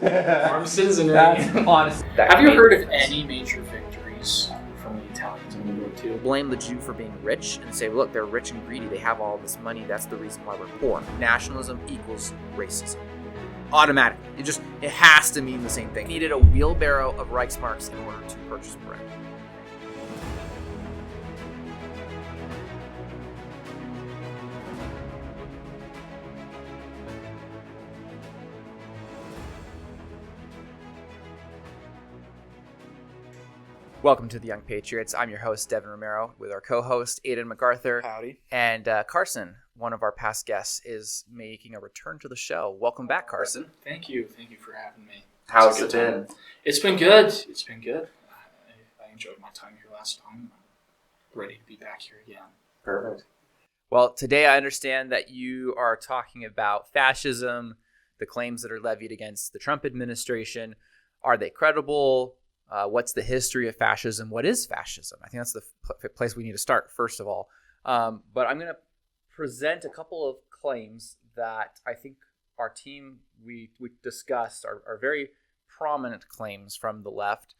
Armed citizenry. That's honest. Have you heard of any major victories from the Italians in World War II? Blame the Jew for being rich and say, look, they're rich and greedy. They have all this money. That's the reason why we're poor. Nationalism equals racism. Automatically. It has to mean the same thing. Needed a wheelbarrow of Reichsmarks in order to purchase bread. Welcome to the Young Patriots. I'm your host, Devin Romero, with our co-host, Aidan MacArthur. Howdy. And Carson, one of our past guests, is making a return to the show. Welcome back, Carson. Thank you. Thank you for having me. How's it been? It's been good. It's been good. I enjoyed my time here last time. I'm ready to be back here again. Perfect. Well, today I understand that you are talking about fascism, the claims that are levied against the Trump administration. Are they credible? What's the history of fascism? What is fascism? I think that's the place we need to start, first of all. But I'm going to present a couple of claims that I think our team, we discussed, are very prominent claims from the left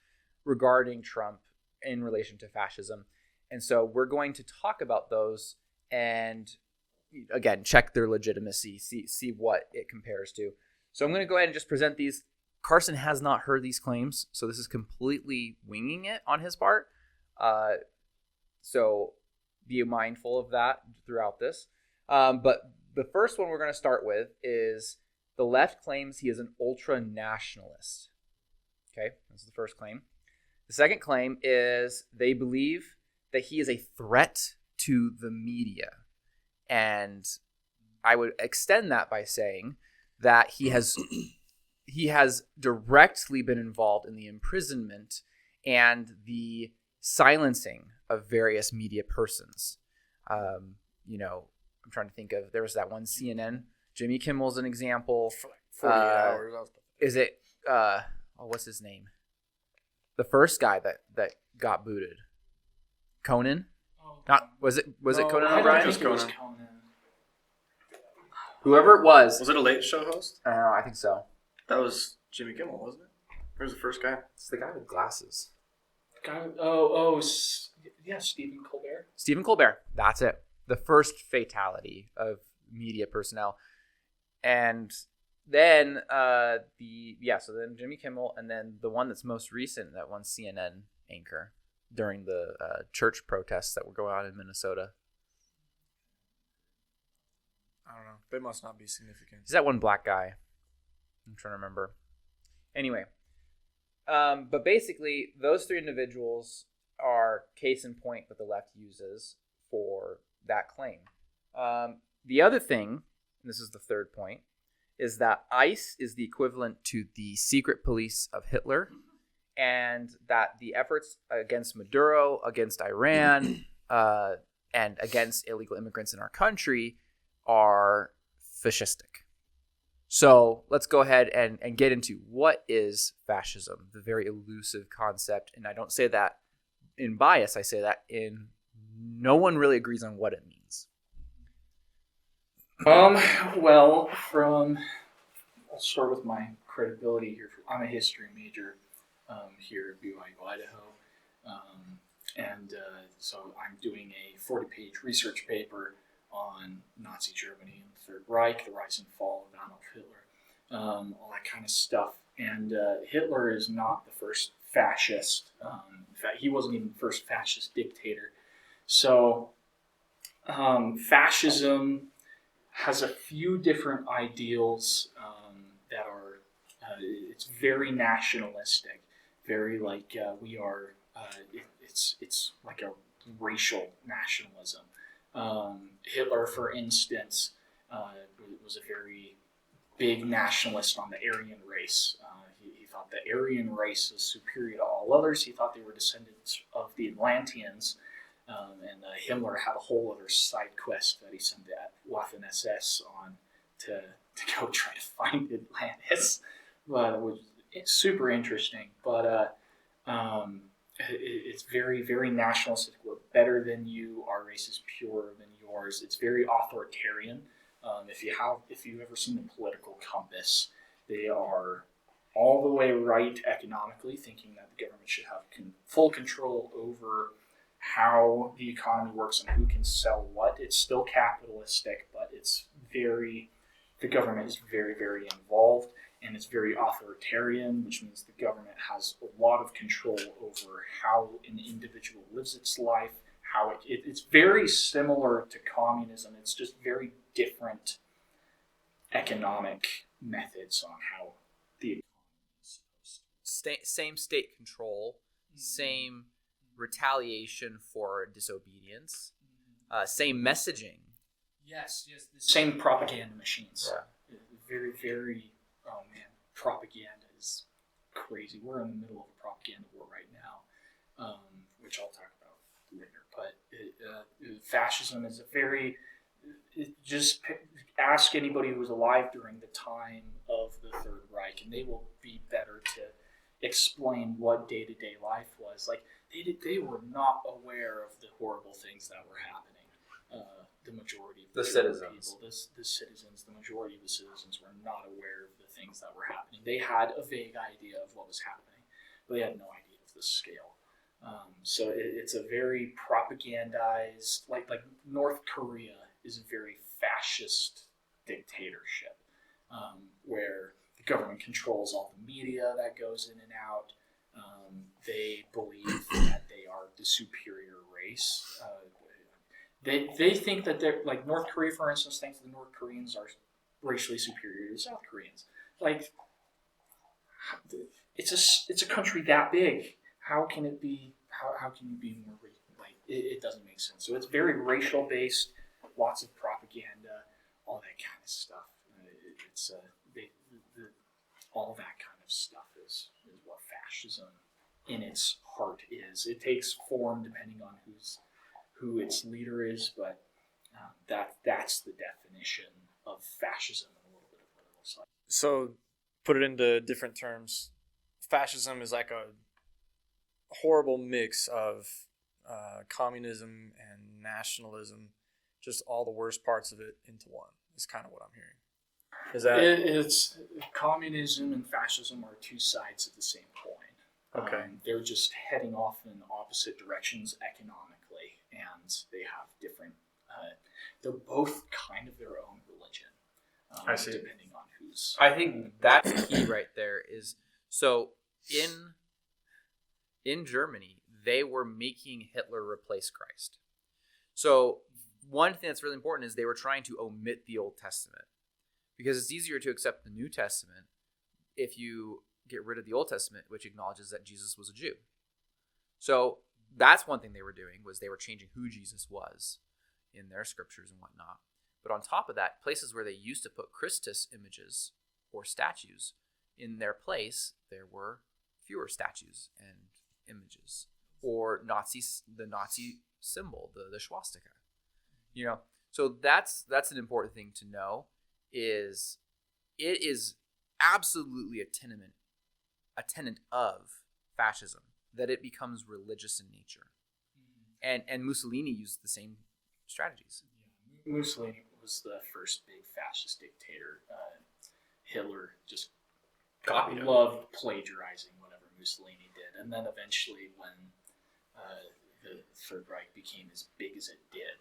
regarding Trump in relation to fascism. And so we're going to talk about those and, again, check their legitimacy, see what it compares to. So I'm going to go ahead and just present these. Carson has not heard these claims, so this is completely winging it on his part. So be mindful of that throughout this. But the first one we're going to start with is the left claims he is an ultra-nationalist. Okay, that's the first claim. The second claim is they believe that he is a threat to the media. And I would extend that by saying that he has directly been involved in the imprisonment and the silencing of various media persons. I'm trying to think of, there was that one CNN, Jimmy Kimmel's an example. 48 hours. Is it, what's his name? The first guy that got booted. Conan? Was it Conan I O'Brien? don't think it was Conan. Whoever it was. Was it a late show host? I think so. That was Jimmy Kimmel, wasn't it? Who was the first guy? It's the guy with glasses. Stephen Colbert. Stephen Colbert. That's it. The first fatality of media personnel. And then so then Jimmy Kimmel, and then the one that's most recent, that one CNN anchor during the church protests that were going on in Minnesota. I don't know. They must not be significant. He's that one black guy. I'm trying to remember. Anyway, but basically, those three individuals are case in point that the left uses for that claim. The other thing, and this is the third point, is that ICE is the equivalent to the secret police of Hitler, and that the efforts against Maduro, against Iran, and against illegal immigrants in our country are fascistic. So let's go ahead and get into what is fascism, the very elusive concept. And I don't say that in bias. I say that in no one really agrees on what it means. I'll start with my credibility here. I'm a history major here at BYU, Idaho. So I'm doing a 40-page research paper on Nazi Germany and the Third Reich, the rise and fall of Adolf Hitler, all that kind of stuff. And Hitler is not the first fascist. In fact, he wasn't even the first fascist dictator. So fascism has a few different ideals that are, it's very nationalistic, very like we are, it's like a racial nationalism. Hitler, for instance, was a very big nationalist on the Aryan race. He thought the Aryan race was superior to all others. He thought they were descendants of the Atlanteans. And Himmler had a whole other side quest that he sent the Waffen-SS on to go try to find Atlantis. But it's super interesting. But it's very, very nationalistic. We're better than you. Our race is purer than yours. It's very authoritarian. If you've ever seen the Political Compass, they are all the way right economically, thinking that the government should have full control over how the economy works and who can sell what. It's still capitalistic, but the government is very, very involved, and it's very authoritarian, which means the government has a lot of control over how an individual lives its life. It's very similar to communism. It's just very different economic methods on how the economy is supposed to. Same state control, same retaliation for disobedience, same messaging. Yes. The same propaganda machines. Yeah. Very, very, oh man, propaganda is crazy. We're in the middle of a propaganda war right now, which I'll talk about later. But fascism is just ask anybody who was alive during the time of the Third Reich, and they will be better to explain what day-to-day life was. Like, they were not aware of the horrible things that were happening. The majority of the citizens. People, the majority of the citizens were not aware of the things that were happening. They had a vague idea of what was happening, but they had no idea of the scale. So it's a very propagandized, like North Korea is a very fascist dictatorship, where the government controls all the media that goes in and out. They believe that they are the superior race. They think that they're, like, North Korea, for instance, thinks the North Koreans are racially superior to the South Koreans. Like, it's a country that big. How can it be? How can you be more racial? Like, it doesn't make sense. So it's very racial based. Lots of propaganda, all that kind of stuff. All that kind of stuff is what fascism in its heart is. It takes form depending on who its leader is, but that's the definition of fascism and a little bit of what it looks like. So, put it into different terms, fascism is like a horrible mix of communism and nationalism, just all the worst parts of it into one. Is kind of what I'm hearing. Is that it's communism and fascism are two sides of the same coin. okay? They're just heading off in opposite directions economically, and they have different. They're both kind of their own religion. I see. Depending on who's. I think that's key right there. Is so in Germany they were making Hitler replace Christ. So one thing that's really important is they were trying to omit the Old Testament, because it's easier to accept the New Testament if you get rid of the Old Testament, which acknowledges that Jesus was a Jew. So that's one thing they were doing, was they were changing who Jesus was in their scriptures and whatnot. But on top of that, places where they used to put Christus images or statues, in their place there were fewer statues and images, or the Nazi symbol, the swastika. So that's an important thing to know. Is it is absolutely a tenet of fascism that it becomes religious in nature, and Mussolini used the same strategies. Yeah. Mussolini was the first big fascist dictator. Hitler just loved plagiarizing whatever Mussolini did, and then eventually, when the Third Reich became as big as it did,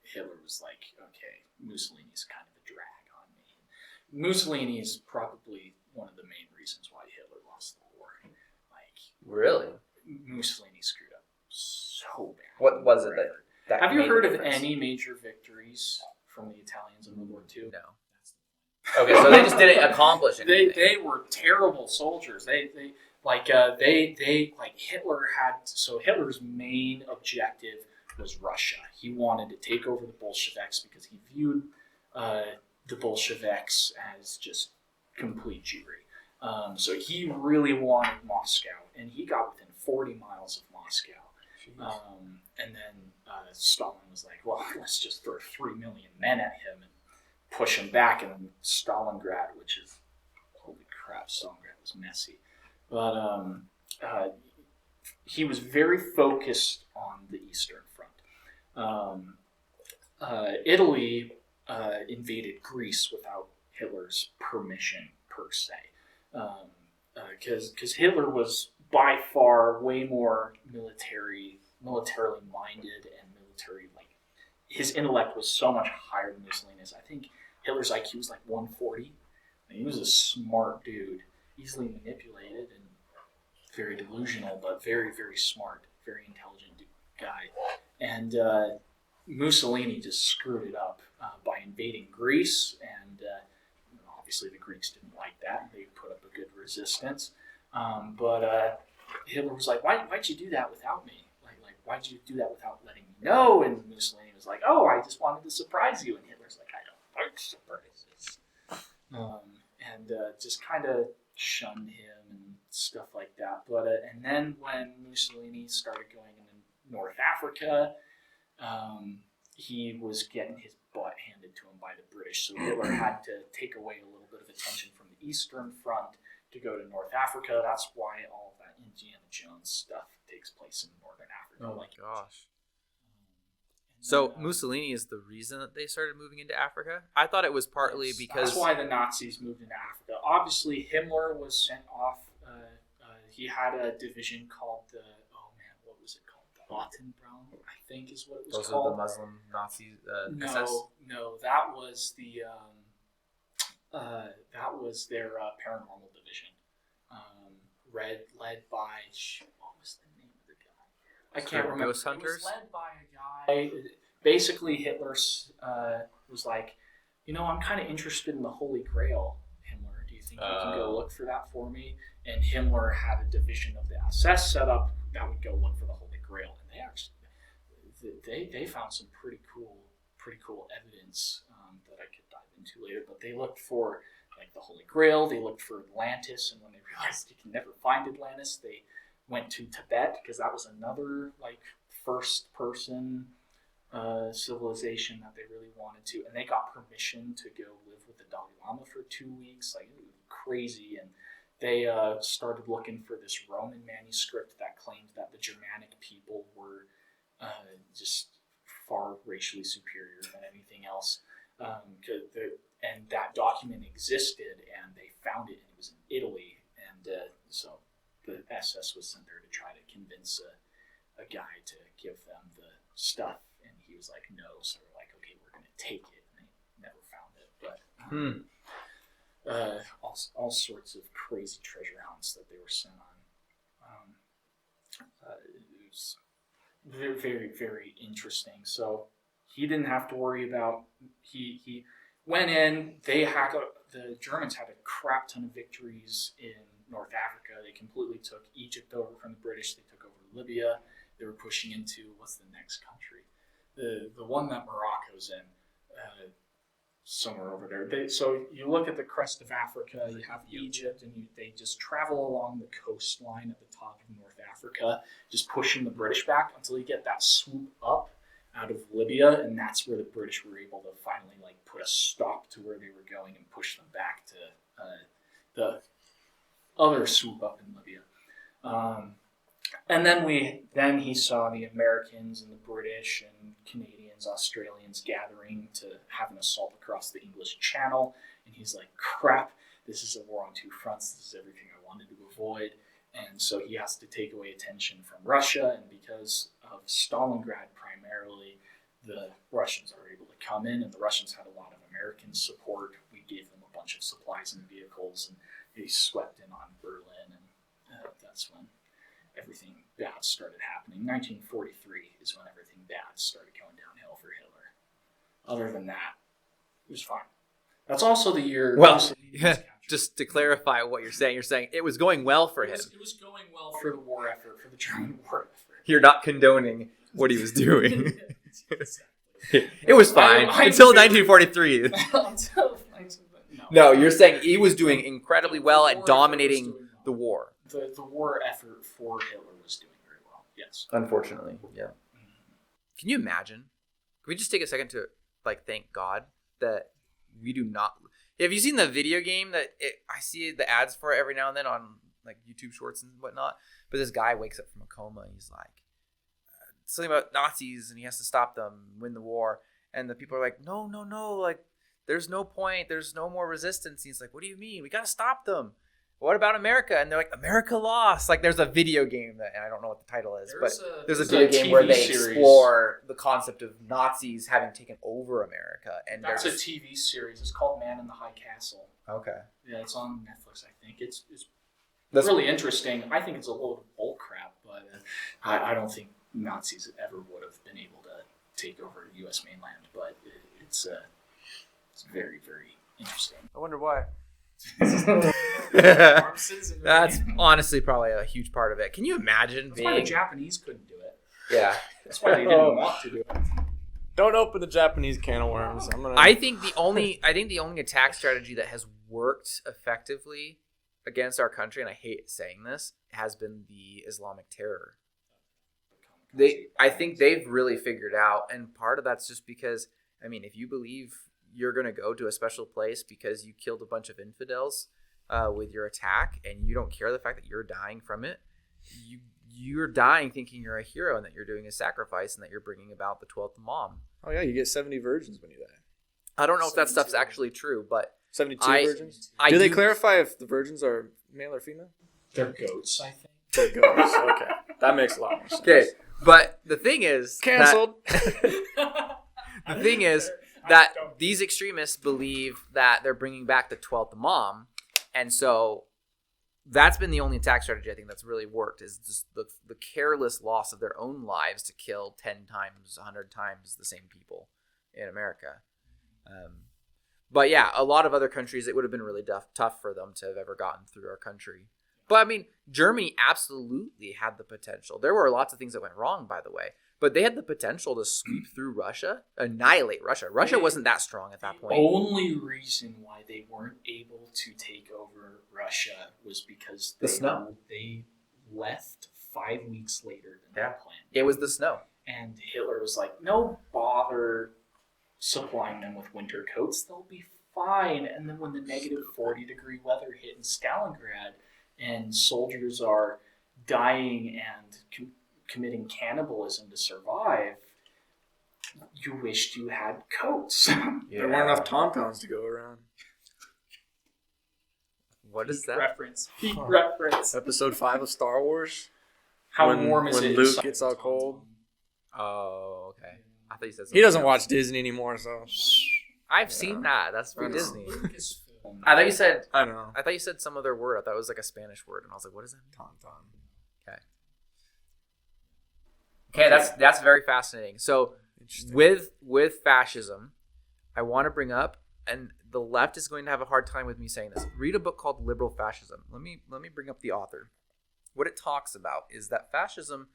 Hitler was like, okay, Mussolini's kind of a drag on me. Mussolini is probably one of the main reasons why Hitler lost the war. Like, Really? Mussolini screwed up so bad. What was it that Have you made the heard of difference? any major victories from the Italians in World War II? No. Okay, so they just didn't accomplish anything. They were terrible soldiers. They Hitler had. So Hitler's main objective was Russia. He wanted to take over the Bolsheviks because he viewed the Bolsheviks as just complete Jewry. So he really wanted Moscow, and he got within 40 miles of Moscow. And then Stalin was like, well, let's just throw 3 million men at him and push him back. And then Stalingrad, which is, holy crap, Stalingrad was messy. But he was very focused on the Eastern Front. Italy invaded Greece without Hitler's permission, per se. because Hitler was by far way more militarily minded and military like his intellect was so much higher than Mussolini's. I think Hitler's IQ was like 140. And he was a smart dude, easily manipulated and very delusional, but very, very smart, very intelligent guy. And Mussolini just screwed it up by invading Greece, and obviously the Greeks didn't like that. They put up a good resistance. But Hitler was like, why'd you do that without me? Like, why'd you do that without letting me know? And Mussolini was like, oh, I just wanted to surprise you. And Hitler's like, I don't like surprises. And just kind of shunned him and stuff like that. But and then when Mussolini started going into North Africa, he was getting his butt handed to him by the British. So Hitler had to take away a little bit of attention from the Eastern Front to go to North Africa. That's why all that Indiana Jones stuff takes place in Northern Africa. Oh my gosh. So Mussolini is the reason that they started moving into Africa? I thought it was partly because... That's why the Nazis moved into Africa. Obviously, Himmler was sent off. He had a division called the... Oh, man, what was it called? The Ottenbraun, I think is what it was called. Those are the Muslim Nazis? SS? No, that was the... that was their paranormal division. Led by... What was the name of the guy? I can't remember. Ghost Hunters? It was led by a guy... Basically, Hitler was like, I'm kind of interested in the Holy Grail, Himmler. Do you think you can go look for that for me? And Himmler had a division of the SS set up that would go look for the Holy Grail. And they actually, they found some pretty cool evidence that I could dive into later. But they looked for like the Holy Grail. They looked for Atlantis, and when they realized you can never find Atlantis, they went to Tibet because that was another like first-person civilization that they really wanted to, and they got permission to go live with the Dalai Lama for 2 weeks. Like, it was crazy, and they started looking for this Roman manuscript that claimed that the Germanic people were just far racially superior than anything else. And that document existed, and they found it, and it was in Italy, and so the SS was sent there to try to convince a guy to give them the stuff. And he was like, no. So we're like, okay, we're going to take it. And they never found it. But all sorts of crazy treasure hunts that they were sent on. It was very, very, very interesting. So he didn't have to worry about, he went in, the Germans had a crap ton of victories in North Africa. They completely took Egypt over from the British. They took over Libya. They were pushing into, what's the next country? The one that Morocco's in, somewhere over there. So you look at the crest of Africa, you have Egypt, and they just travel along the coastline at the top of North Africa, just pushing the British back until you get that swoop up out of Libya, and that's where the British were able to finally like put a stop to where they were going and push them back to the other swoop up in Libya. And then he saw the Americans and the British and Canadians, Australians gathering to have an assault across the English Channel. And he's like, crap, this is a war on two fronts. This is everything I wanted to avoid. And so he has to take away attention from Russia. And because of Stalingrad primarily, the Russians are able to come in. And the Russians had a lot of American support. We gave them a bunch of supplies and vehicles. And they swept in on Berlin. And that's when everything bad started happening. 1943 is when everything bad started going downhill for Hitler. Other than that, it was fine. That's also the year... Well, just to clarify what you're saying it was going well for him. It was going well for the war effort, for the German war effort. You're not condoning what he was doing. It was fine until 1943. No, you're saying he was doing incredibly well at dominating the war. The war effort for Hitler was doing very well, yes. Unfortunately, yeah. Can you imagine? Can we just take a second to thank God that we do not... Have you seen the video game that I see the ads for it every now and then on YouTube Shorts and whatnot? But this guy wakes up from a coma and he's like, something about Nazis and he has to stop them, win the war. And the people are like, no, there's no point. There's no more resistance. And he's like, what do you mean? We got to stop them. what about America? And they're like, America lost. Like there's a video game that, and I don't know what the title is, but there's a video game where they explore the concept of Nazis having taken over America. And that's a TV series. It's called Man in the High Castle. Okay. Yeah, it's on Netflix, I think. It's really interesting. I think it's a little bull crap, but I don't think Nazis ever would have been able to take over the U.S. mainland. But it's very, very interesting. I wonder why. That's honestly probably a huge part of it. Can you imagine That's why the Japanese couldn't do it. Yeah. That's why they didn't want to do it. Don't open the Japanese can of worms. I think the only attack strategy that has worked effectively against our country, and I hate saying this, has been the Islamic terror. I think they've really figured out, and part of that's just because, I mean, if you believe you're going to go to a special place because you killed a bunch of infidels with your attack, and you don't care the fact that you're dying from it, you're dying thinking you're a hero and that you're doing a sacrifice and that you're bringing about the 12th Imam. Oh yeah, you get 70 virgins when you die. I don't know if that stuff's actually true, but 72 virgins? Do they clarify if the virgins are male or female? They're goats, I think. They're goats, okay. That makes a lot more sense. Okay, but the thing is... Canceled! The thing is that these extremists believe that they're bringing back the 12th Imam, and so that's been the only attack strategy I think that's really worked, is just the careless loss of their own lives to kill 10 times, 100 times the same people in America. But yeah, a lot of other countries, it would have been really tough for them to have ever gotten through our country. But I mean, Germany absolutely had the potential. There were lots of things that went wrong, by the way, but they had the potential to sweep through Russia, annihilate Russia. Russia wasn't that strong at that point. The only reason why they weren't able to take over Russia was because they left 5 weeks later than they planned. It was the snow. And Hitler was like, no bother supplying them with winter coats. They'll be fine. And then when the negative 40-degree weather hit in Stalingrad and soldiers are dying and committing cannibalism to survive, you wished you had coats. There weren't enough tampons to go around. What is that? Reference. Peak reference. Episode 5 of Star Wars. How warm is it? When Luke gets all cold. Oh, okay. I thought you said something he doesn't else. watch Disney anymore, so... I've seen that. That's for I know. Disney. I thought you said... I know. I thought you said some other word. I thought it was like a Spanish word, and I was like, what is that mean? Tauntaun. Okay, that's very fascinating. So with fascism, I want to bring up, and the left is going to have a hard time with me saying this. Read a book called Liberal Fascism. Let me bring up the author. What it talks about is that fascism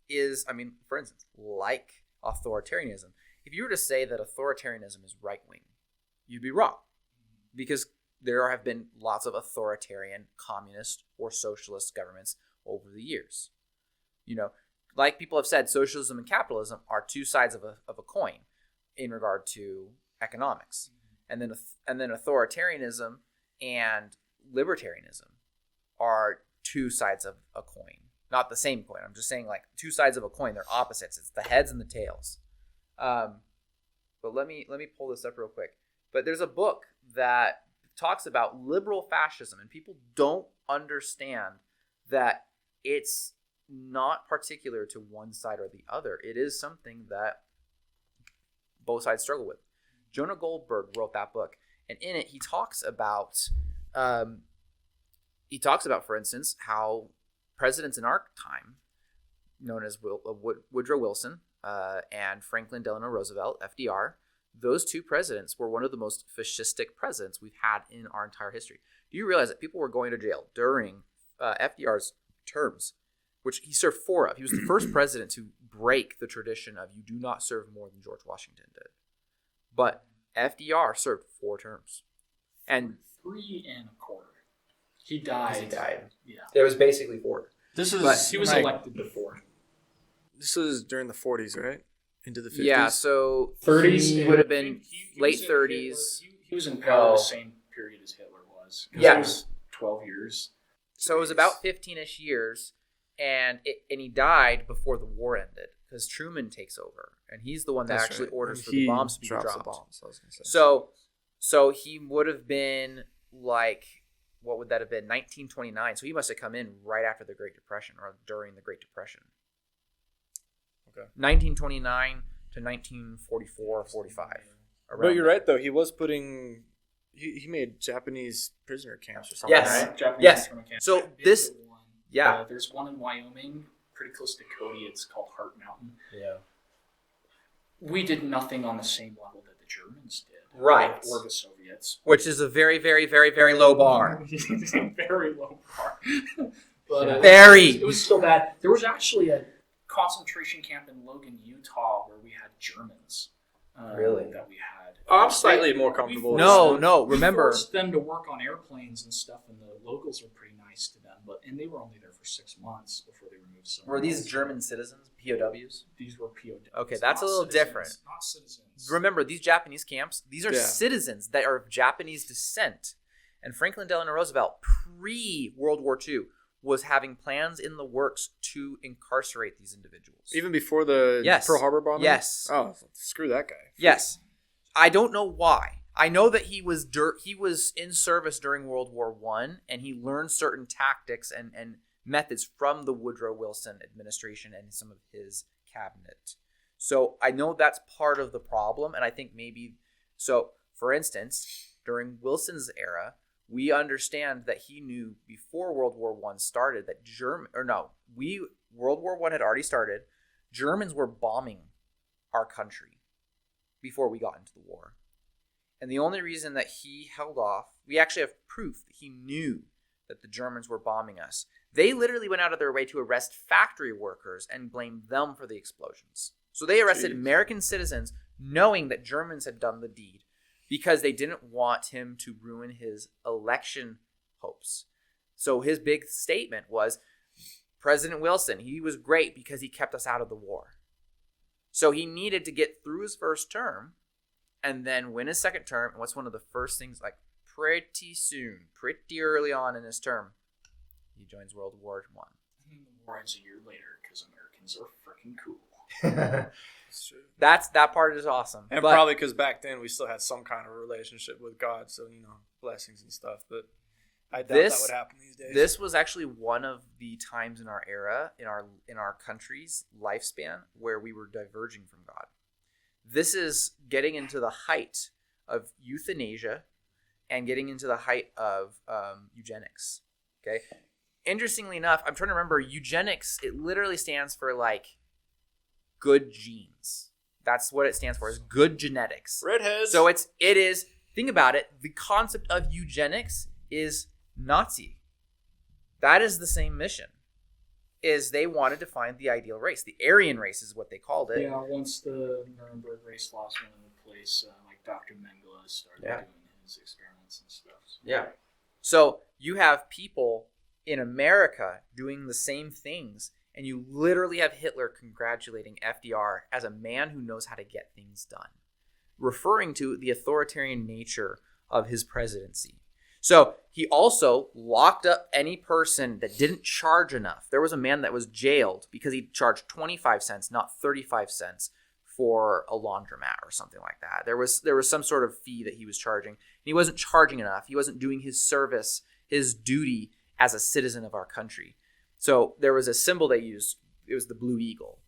is, I mean, for instance, like authoritarianism. If you were to say that authoritarianism is right-wing, you'd be wrong, because there have been lots of authoritarian communist or socialist governments over the years. You know, like people have said, socialism and capitalism are two sides of a coin in regard to economics. And then authoritarianism and libertarianism are two sides of a coin. Not the same coin. I'm just saying, like, two sides of a coin. They're opposites. It's the heads and the tails. But let me pull this up real quick. But there's a book that talks about liberal fascism, and people don't understand that it's not particular to one side or the other. It is something that both sides struggle with. Jonah Goldberg wrote that book, and in it he talks about, for instance, how presidents in our time, known as Woodrow Wilson and Franklin Delano Roosevelt, FDR, those two presidents were one of the most fascistic presidents we've had in our entire history. Do you realize that people were going to jail during FDR's terms, which he served 4 of? He was the first president to break the tradition of you do not serve more than George Washington did. But FDR served 4 terms. And 3 1/4. He died. Yeah. It was basically 4. He was elected before. This was during the 40s, right? Into the 50s? Yeah, so 30s. he would have been late 30s. He was in power the same period as Hitler was. Yeah. It was 12 years. So it was about 15-ish years, and he died before the war ended, because Truman takes over, and he's the one that actually orders for the bombs to be dropped. The bombs, I was gonna say. So he would have been like what would that have been? 1929. So he must have come in right after the Great Depression or during the Great Depression. Okay. 1929 to 1944, 45. But you're right, though. He was putting... He made Japanese prisoner camps or something, Yes. right? Japanese Yes. internment camps. So I've been this- to one. Yeah. There's one in Wyoming, pretty close to Cody. It's called Heart Mountain. Yeah. We did nothing on the same level that the Germans did. Right. Or the Soviets. Which is a very, very, very, very low bar. Very low bar. But Very. It was still bad. There was actually a concentration camp in Logan, Utah, where we had Germans. Really? That we had. I'm slightly more comfortable. No, We remember. forced them to work on airplanes and stuff, and the locals were pretty nice to them. And they were only there for 6 months before they removed some. Were these German citizens, POWs? These were POWs. Okay, that's not a little citizens, different. Not citizens. Remember, these Japanese camps, these are Yeah. citizens that are of Japanese descent. And Franklin Delano Roosevelt, pre-World War II, was having plans in the works to incarcerate these individuals. Even before the Yes. Pearl Harbor bombing? Yes. Oh, screw that guy. Yes. I don't know why. I know that he was in service during World War I, and he learned certain tactics and methods from the Woodrow Wilson administration and some of his cabinet. So I know that's part of the problem, and I think maybe so. For instance, during Wilson's era, we understand that he knew before World War I started that World War I had already started. Germans were bombing our country before we got into the war. And the only reason that he held off, we actually have proof that he knew that the Germans were bombing us. They literally went out of their way to arrest factory workers and blamed them for the explosions. So they arrested American citizens knowing that Germans had done the deed because they didn't want him to ruin his election hopes. So his big statement was, President Wilson, he was great because he kept us out of the war. So he needed to get through his first term and then win his second term. And what's one of the first things, like pretty soon, pretty early on in his term, he joins World War I. And the war ends a year later because Americans are freaking cool. That's true. That part is awesome. And But probably because back then we still had some kind of relationship with God, so, blessings and stuff. But I doubt that would happen these days. This was actually one of the times in our era, in our country's lifespan, where we were diverging from God. This is getting into the height of euthanasia and getting into the height of eugenics. Okay. Interestingly enough, I'm trying to remember, eugenics, it literally stands for like good genes. That's what it stands for, is good genetics. Redheads. So it is, think about it, the concept of eugenics is Nazi. That is the same mission. Is they wanted to find the ideal race. The Aryan race is what they called it. Yeah, once the Nuremberg race laws went into place, like Dr. Mengele started doing his experiments and stuff. So. Yeah. So you have people in America doing the same things, and you literally have Hitler congratulating FDR as a man who knows how to get things done, referring to the authoritarian nature of his presidency. So he also locked up any person that didn't charge enough. There was a man that was jailed because he charged 25 cents, not 35 cents, for a laundromat or something like that. There was some sort of fee that he was charging. He wasn't charging enough. He wasn't doing his service, his duty as a citizen of our country. So there was a symbol they used. It was the blue eagle.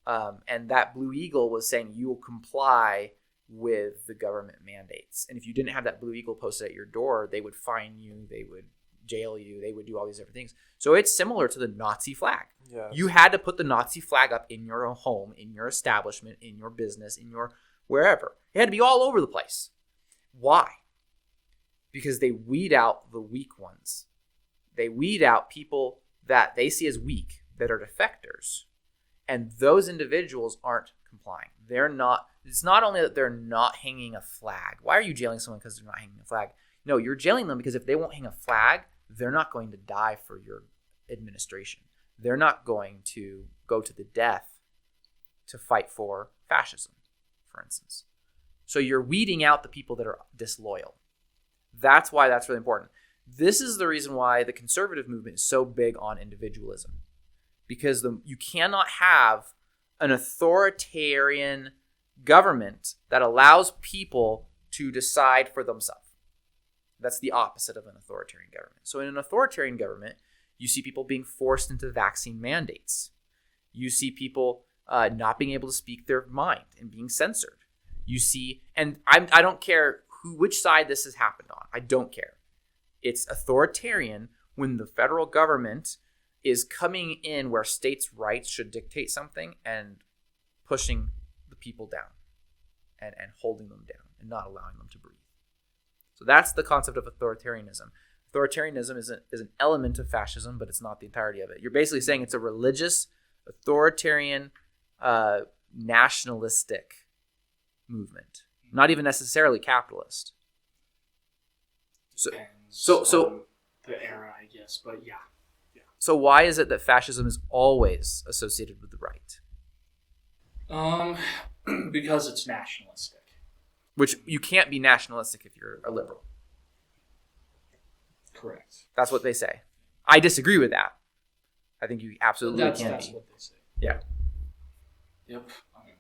And that blue eagle was saying you will comply with the government mandates. And if you didn't have that blue eagle posted at your door, they would fine you, they would jail you, they would do all these different things. So it's similar to the Nazi flag. Yeah. You had to put the Nazi flag up in your home, in your establishment, in your business, in your wherever. It had to be all over the place. Why? Because they weed out the weak ones. They weed out people that they see as weak, that are defectors. And those individuals aren't complying. They're not. It's not only that they're not hanging a flag. Why are you jailing someone because they're not hanging a flag? No, you're jailing them because if they won't hang a flag, they're not going to die for your administration. They're not going to go to the death to fight for fascism, for instance. So you're weeding out the people that are disloyal. That's why that's really important. This is the reason why the conservative movement is so big on individualism. Because you cannot have an authoritarian government that allows people to decide for themselves. That's the opposite of an authoritarian government. So in an authoritarian government, you see people being forced into vaccine mandates. You see people not being able to speak their mind and being censored. You see, and I don't care which side this has happened on. I don't care. It's authoritarian when the federal government is coming in where states' rights should dictate something and pushing the people down and holding them down and not allowing them to breathe. So that's the concept of authoritarianism. Authoritarianism is an element of fascism, but it's not the entirety of it. You're basically saying it's a religious, authoritarian, nationalistic movement, not even necessarily capitalist. So the era, I guess, but yeah. So why is it that fascism is always associated with the right? Because it's nationalistic. Which you can't be nationalistic if you're a liberal. Correct. That's what they say. I disagree with that. I think you absolutely can That's be. what they say. Yeah. Yep. I mean,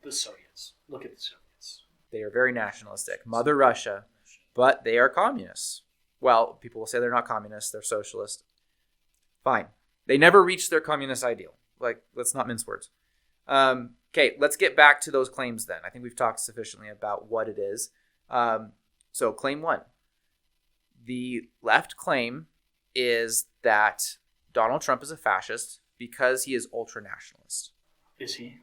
the Soviets. Look at the Soviets. They are very nationalistic. Mother Russia, but they are communists. Well, people will say they're not communists, they're socialist. Fine. They never reached their communist ideal. Like, let's not mince words. Okay, let's get back to those claims then. I think we've talked sufficiently about what it is. So claim 1. The left claim is that Donald Trump is a fascist because he is ultra-nationalist. Is he?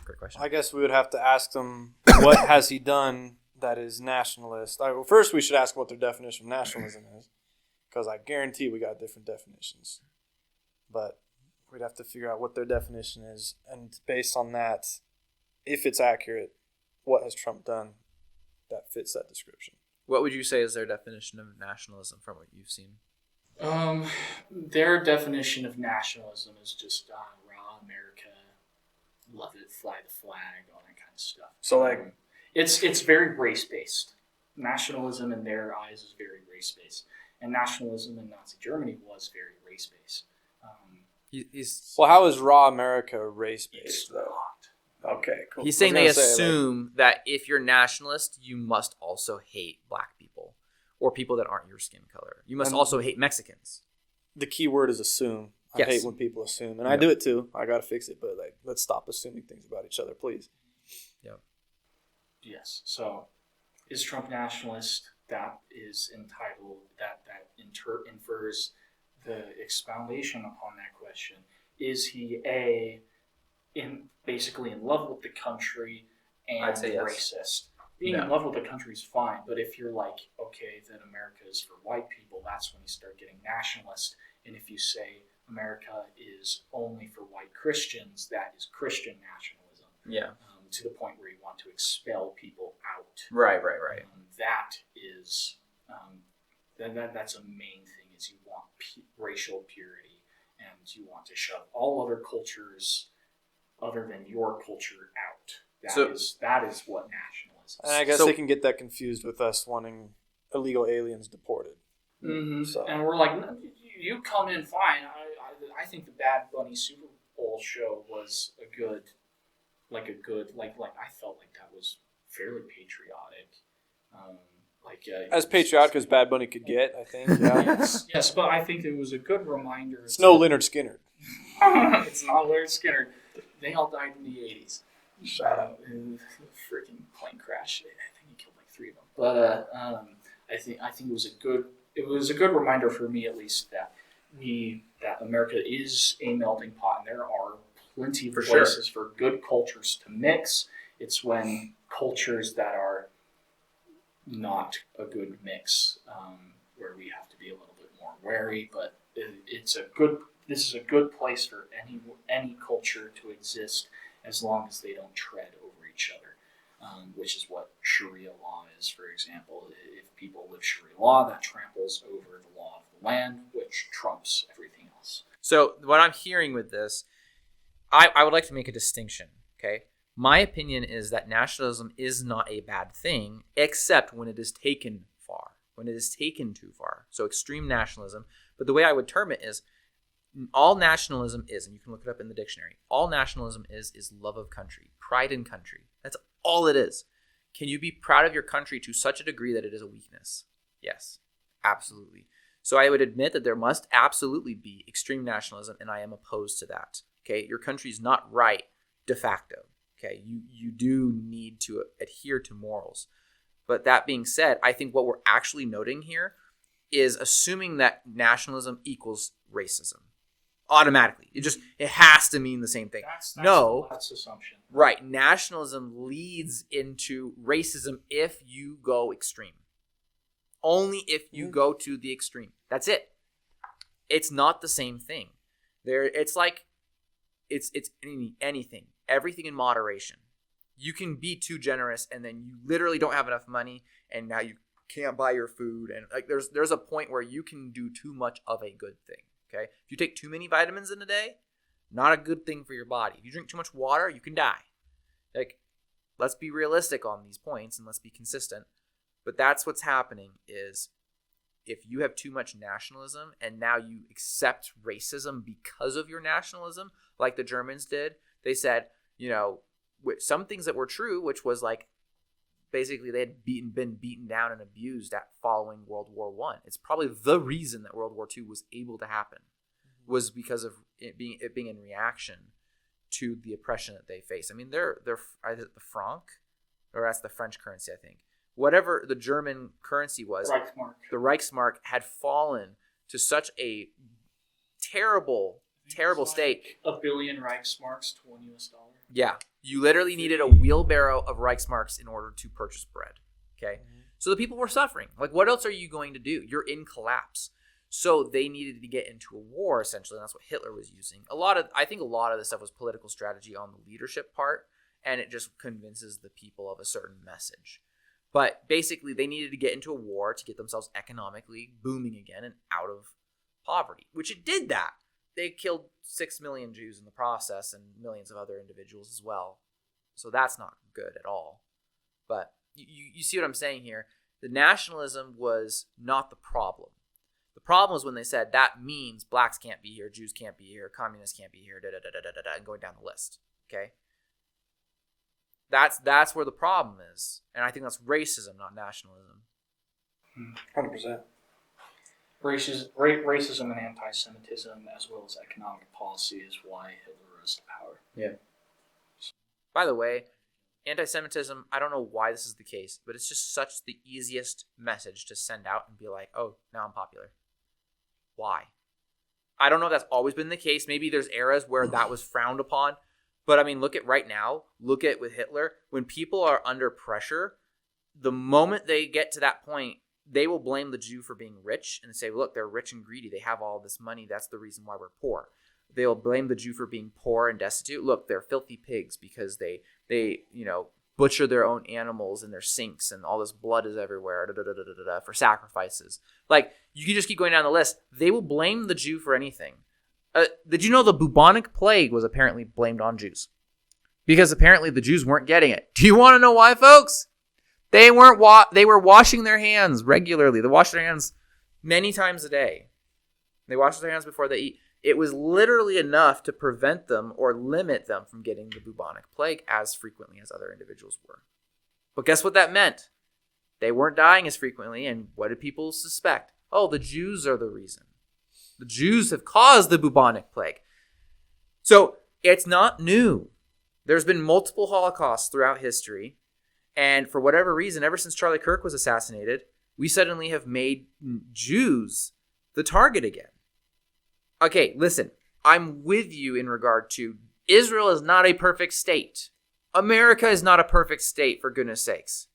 Great question. I guess we would have to ask them, what has he done that is nationalist? Well, first, we should ask what their definition of nationalism is, because I guarantee we got different definitions. But we'd have to figure out what their definition is, and based on that, if it's accurate, what has Trump done that fits that description? What would you say is their definition of nationalism from what you've seen? Their definition of nationalism is just raw America, love it, fly the flag, all that kind of stuff. So, like, it's very race based. Nationalism in their eyes is very race based, and nationalism in Nazi Germany was very race based. Well, how is raw America race based though? Not. Okay, cool. He's saying they assume that if you're nationalist, you must also hate black people or people that aren't your skin color. You must also hate Mexicans. The key word is assume. I Yes. hate when people assume, and I do it too. I gotta fix it, but like, let's stop assuming things about each other, please. Yep. Yes. So, is Trump nationalist? That is entitled. That infers the expoundation upon that question. Is he basically in love with the country and I'd say yes. racist? Being in love with the country is fine, but if you're like, okay, then America is for white people, that's when you start getting nationalist. And if you say America is only for white Christians, that is Christian nationalism. Yeah. To the point where you want to expel people out. Right. That is that's a main thing. Is you want racial purity, and you want to shove all other cultures other than your culture out. That is what nationalism is. And I guess they can get that confused with us wanting illegal aliens deported. Mm-hmm. So. And we're like, you come in fine. I think the Bad Bunny Super Bowl show was a good. I felt like that was fairly patriotic. As patriotic as Bad Bunny could get, I think. Yeah. yes, but I think it was a good reminder. It's no Leonard Skinner. It's not Leonard Skinner. They all died in the 80s. Shut up. Freaking plane crash. I think he killed like 3 of them. But I think it was a good reminder for me, at least, that America is a melting pot, and there are plenty of places for good cultures to mix. It's when cultures that are not a good mix, where we have to be a little bit more wary. But this is a good place for any culture to exist, as long as they don't tread over each other, which is what Sharia law is, for example. If people live Sharia law, that tramples over the law of the land, which trumps everything else. So what I'm hearing with this, I would like to make a distinction, okay? My opinion is that nationalism is not a bad thing, except when it is taken far, when it is taken too far. So extreme nationalism. But the way I would term it is, all nationalism is, and you can look it up in the dictionary, all nationalism is love of country, pride in country. That's all it is. Can you be proud of your country to such a degree that it is a weakness? Yes, absolutely. So I would admit that there must absolutely be extreme nationalism, and I am opposed to that. Okay, your country's not right de facto. Okay, you do need to adhere to morals. But that being said, I think what we're actually noting here is assuming that nationalism equals racism automatically. It has to mean the same thing. That's assumption. Right. Nationalism leads into racism if you go extreme. Only if you go to the extreme. That's it. It's not the same thing. It's like it's anything. Everything in moderation. You can be too generous and then you literally don't have enough money and now you can't buy your food, and like there's a point where you can do too much of a good thing. Okay? If you take too many vitamins in a day, not a good thing for your body. If you drink too much water, you can die. Like, let's be realistic on these points and let's be consistent. But that's what's happening is if you have too much nationalism and now you accept racism because of your nationalism, like the Germans did, they said, some things that were true, which was like basically they had been beaten down and abused at following World War I. It's probably the reason that World War II was able to happen was because of it being in reaction to the oppression that they face. I mean, they're either the franc, or that's the French currency, I think. Whatever the German currency was, the Reichsmark had fallen to such a terrible state. $1 billion Reichsmarks to $1. Yeah. You literally needed a wheelbarrow of Reichsmarks in order to purchase bread. Okay. Mm-hmm. So the people were suffering. Like, what else are you going to do? You're in collapse. So they needed to get into a war, essentially. And that's what Hitler was using. I think a lot of this stuff was political strategy on the leadership part. And it just convinces the people of a certain message. But basically, they needed to get into a war to get themselves economically booming again and out of poverty, which it did that. They killed 6 million Jews in the process and millions of other individuals as well. So that's not good at all. But you see what I'm saying here? The nationalism was not the problem. The problem was when they said that means blacks can't be here, Jews can't be here, communists can't be here, and going down the list. Okay? That's where the problem is. And I think that's racism, not nationalism. 100%. Racism and anti-Semitism, as well as economic policy, is why Hitler rose to power. Yeah. By the way, anti-Semitism, I don't know why this is the case, but it's just such the easiest message to send out and be like, oh, now I'm popular. Why? I don't know if that's always been the case. Maybe there's eras where that was frowned upon. But I mean, look at right now. Look at with Hitler. When people are under pressure, the moment they get to that point, they will blame the Jew for being rich and say, look, they're rich and greedy. They have all this money. That's the reason why we're poor. They will blame the Jew for being poor and destitute. Look, they're filthy pigs because they butcher their own animals in their sinks and all this blood is everywhere for sacrifices. Like, you can just keep going down the list. They will blame the Jew for anything. Did you know the bubonic plague was apparently blamed on Jews? Because apparently the Jews weren't getting it. Do you want to know why, folks? They were washing their hands regularly. They washed their hands many times a day. They washed their hands before they eat. It was literally enough to prevent them or limit them from getting the bubonic plague as frequently as other individuals were. But guess what that meant? They weren't dying as frequently, and what did people suspect? Oh, the Jews are the reason. The Jews have caused the bubonic plague. So it's not new. There's been multiple Holocausts throughout history. And for whatever reason, ever since Charlie Kirk was assassinated, we suddenly have made Jews the target again. Okay, listen, I'm with you in regard to Israel is not a perfect state. America is not a perfect state, for goodness sakes.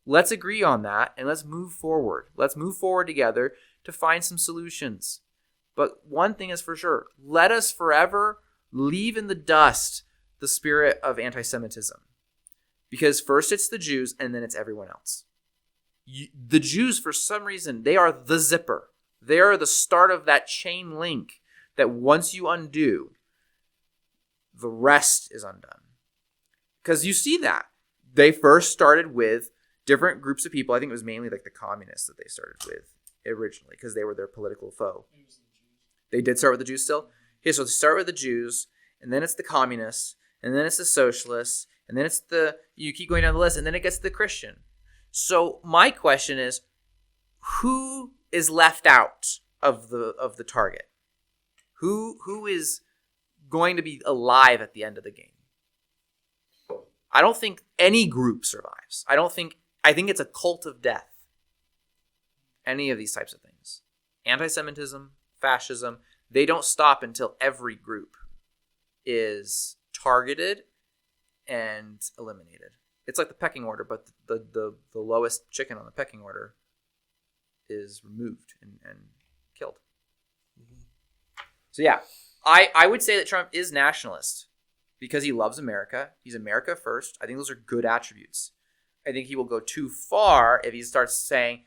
Let's agree on that and let's move forward. Let's move forward together to find some solutions. But one thing is for sure, let us forever leave in the dust the spirit of anti-Semitism. Because first it's the Jews and then it's everyone else. The Jews, for some reason, they are the zipper. They are the start of that chain link that once you undo, the rest is undone. Because you see that. They first started with different groups of people. I think it was mainly like the communists that they started with originally because they were their political foe. They did start with the Jews still? Okay, so they start with the Jews, and then it's the communists, and then it's the socialists, And then you keep going down the list, and then it gets to the Christian. So my question is, who is left out of the target? Who is going to be alive at the end of the game? I don't think any group survives. I think it's a cult of death. Any of these types of things. Anti-Semitism, fascism, they don't stop until every group is targeted and eliminated. It's like the pecking order, but the lowest chicken on the pecking order is removed and killed. Mm-hmm. So yeah, I would say that Trump is nationalist because he loves America. He's America first. I think those are good attributes. I think he will go too far if he starts saying,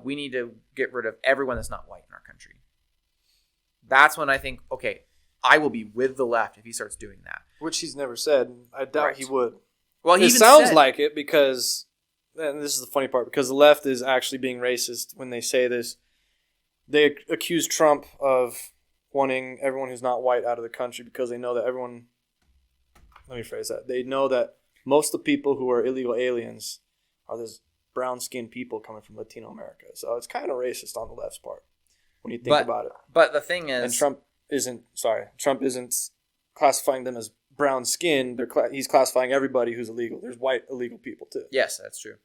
we need to get rid of everyone that's not white in our country. That's when I think, okay, I will be with the left if he starts doing that. Which he's never said. I doubt he would. Well, it sounds like it because, and this is the funny part, because the left is actually being racist when they say this. They accuse Trump of wanting everyone who's not white out of the country because they know that everyone, let me phrase that, they know that most of the people who are illegal aliens are this brown-skinned people coming from Latino America. So it's kind of racist on the left's part when you think about it. But the thing is... And Trump isn't classifying them as brown-skinned. He's classifying everybody who's illegal. There's white illegal people too. Yes, that's true.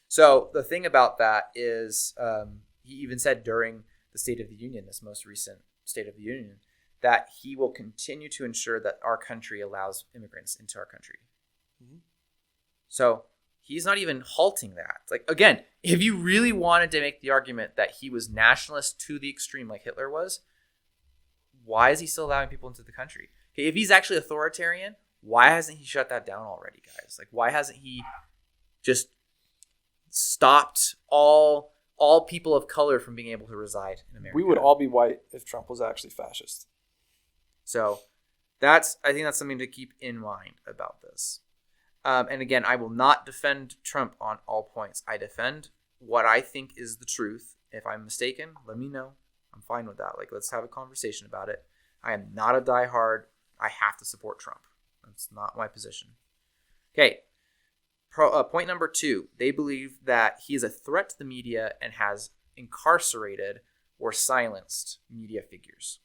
So the thing about that is he even said during the State of the Union, this most recent State of the Union, that he will continue to ensure that our country allows immigrants into our country. Mm-hmm. So he's not even halting that. Like, again, if you really wanted to make the argument that he was nationalist to the extreme like Hitler was, why is he still allowing people into the country? Okay, if he's actually authoritarian, why hasn't he shut that down already, guys? Like, why hasn't he just stopped all people of color from being able to reside in America? We would all be white if Trump was actually fascist. So I think that's something to keep in mind about this. And again, I will not defend Trump on all points. I defend what I think is the truth. If I'm mistaken, let me know. I'm fine with that. Like, let's have a conversation about it. I am not a diehard. I have to support Trump. That's not my position. Okay. Point number 2. They believe that he is a threat to the media and has incarcerated or silenced media figures.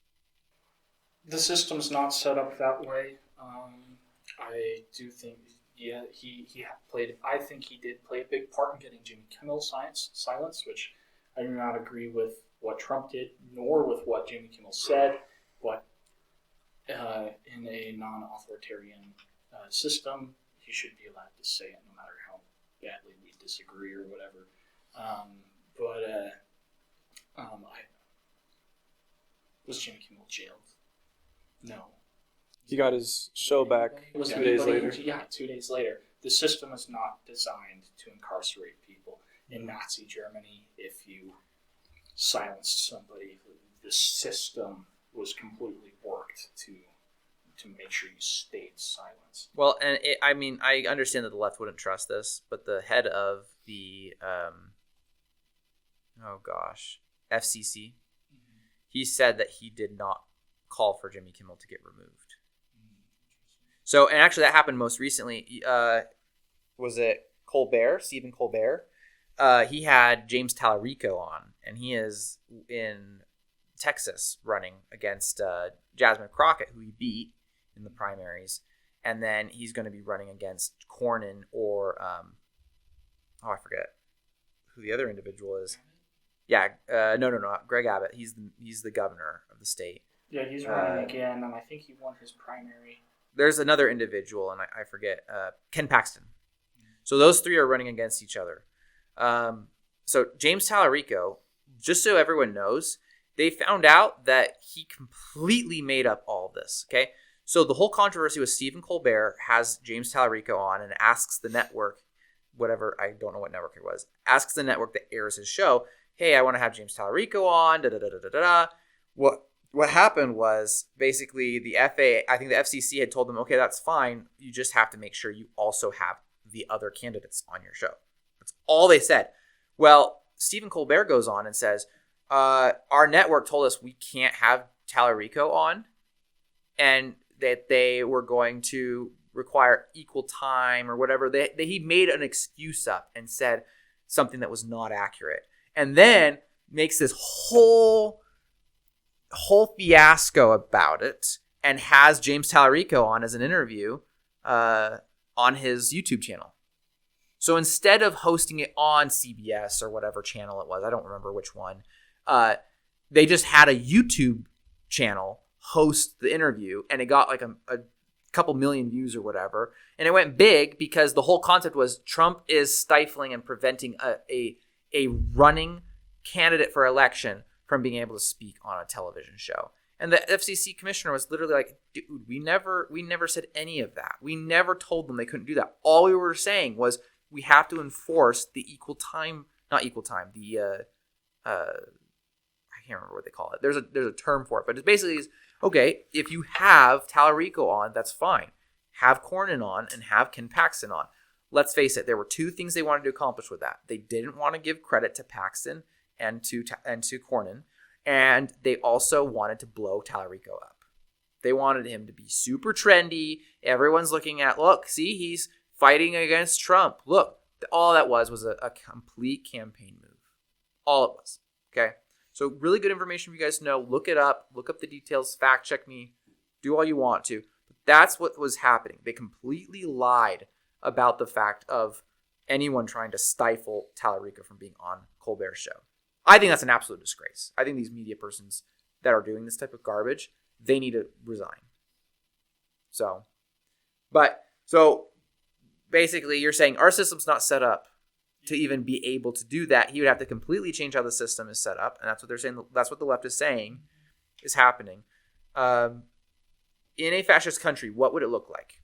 The system's not set up that way. I do think, he played. I think he did play a big part in getting Jimmy Kimmel silenced, which I do not agree with what Trump did, nor with what Jimmy Kimmel said. But in a non-authoritarian system, he should be allowed to say it, no matter how badly we disagree or whatever. Was Jimmy Kimmel jailed? No. He got his show back 2 days later. Yeah, 2 days later. The system is not designed to incarcerate people. In Nazi Germany, if you silenced somebody, the system was completely worked to make sure you stayed silent. Well, and I understand that the left wouldn't trust this, but the head of the FCC, he said that he did not call for Jimmy Kimmel to get removed. So, and actually that happened most recently. Was it Colbert, Stephen Colbert? He had James Tallarico on, and he is in Texas running against Jasmine Crockett, who he beat in the primaries. And then he's going to be running against Cornyn or, I forget who the other individual is. Yeah, no, Greg Abbott. He's the governor of the state. Yeah, he's running again, and I think he won his primary. There's another individual, and I forget, Ken Paxton. So those three are running against each other. So James Tallarico, just so everyone knows, they found out that he completely made up all of this, okay? So the whole controversy with Stephen Colbert has James Tallarico on and asks the network, whatever, I don't know what network it was, asks the network that airs his show, hey, I want to have James Tallarico on, da-da-da-da-da-da. What happened was basically the FAA, I think the FCC had told them, okay, that's fine. You just have to make sure you also have the other candidates on your show. That's all they said. Well, Stephen Colbert goes on and says, our network told us we can't have Tallarico on and that they were going to require equal time or whatever. He made an excuse up and said something that was not accurate, and then makes this whole fiasco about it, and has James Tallarico on as an interview on his YouTube channel. So instead of hosting it on CBS or whatever channel it was, I don't remember which one, they just had a YouTube channel host the interview, and it got like a couple million views or whatever. And it went big because the whole concept was Trump is stifling and preventing a running candidate for election from being able to speak on a television show. And the FCC commissioner was literally like, dude, we never said any of that. We never told them they couldn't do that. All we were saying was we have to enforce the I can't remember what they call it. There's a term for it, but it basically is, okay, if you have Tallarico on, that's fine. Have Cornyn on and have Ken Paxton on. Let's face it, there were two things they wanted to accomplish with that. They didn't want to give credit to Paxton and to Cornyn, and they also wanted to blow Tallarico up. They wanted him to be super trendy. Everyone's looking at, look, see, he's fighting against Trump. Look, all that was a complete campaign move. All it was, okay? So really good information for you guys to know. Look it up. Look up the details. Fact check me. Do all you want to. But that's what was happening. They completely lied about the fact of anyone trying to stifle Tallarico from being on Colbert's show. I think that's an absolute disgrace. I think these media persons that are doing this type of garbage, they need to resign. So basically you're saying our system's not set up to even be able to do that. He would have to completely change how the system is set up. And that's what they're saying. That's what the left is saying is happening. In a fascist country, what would it look like?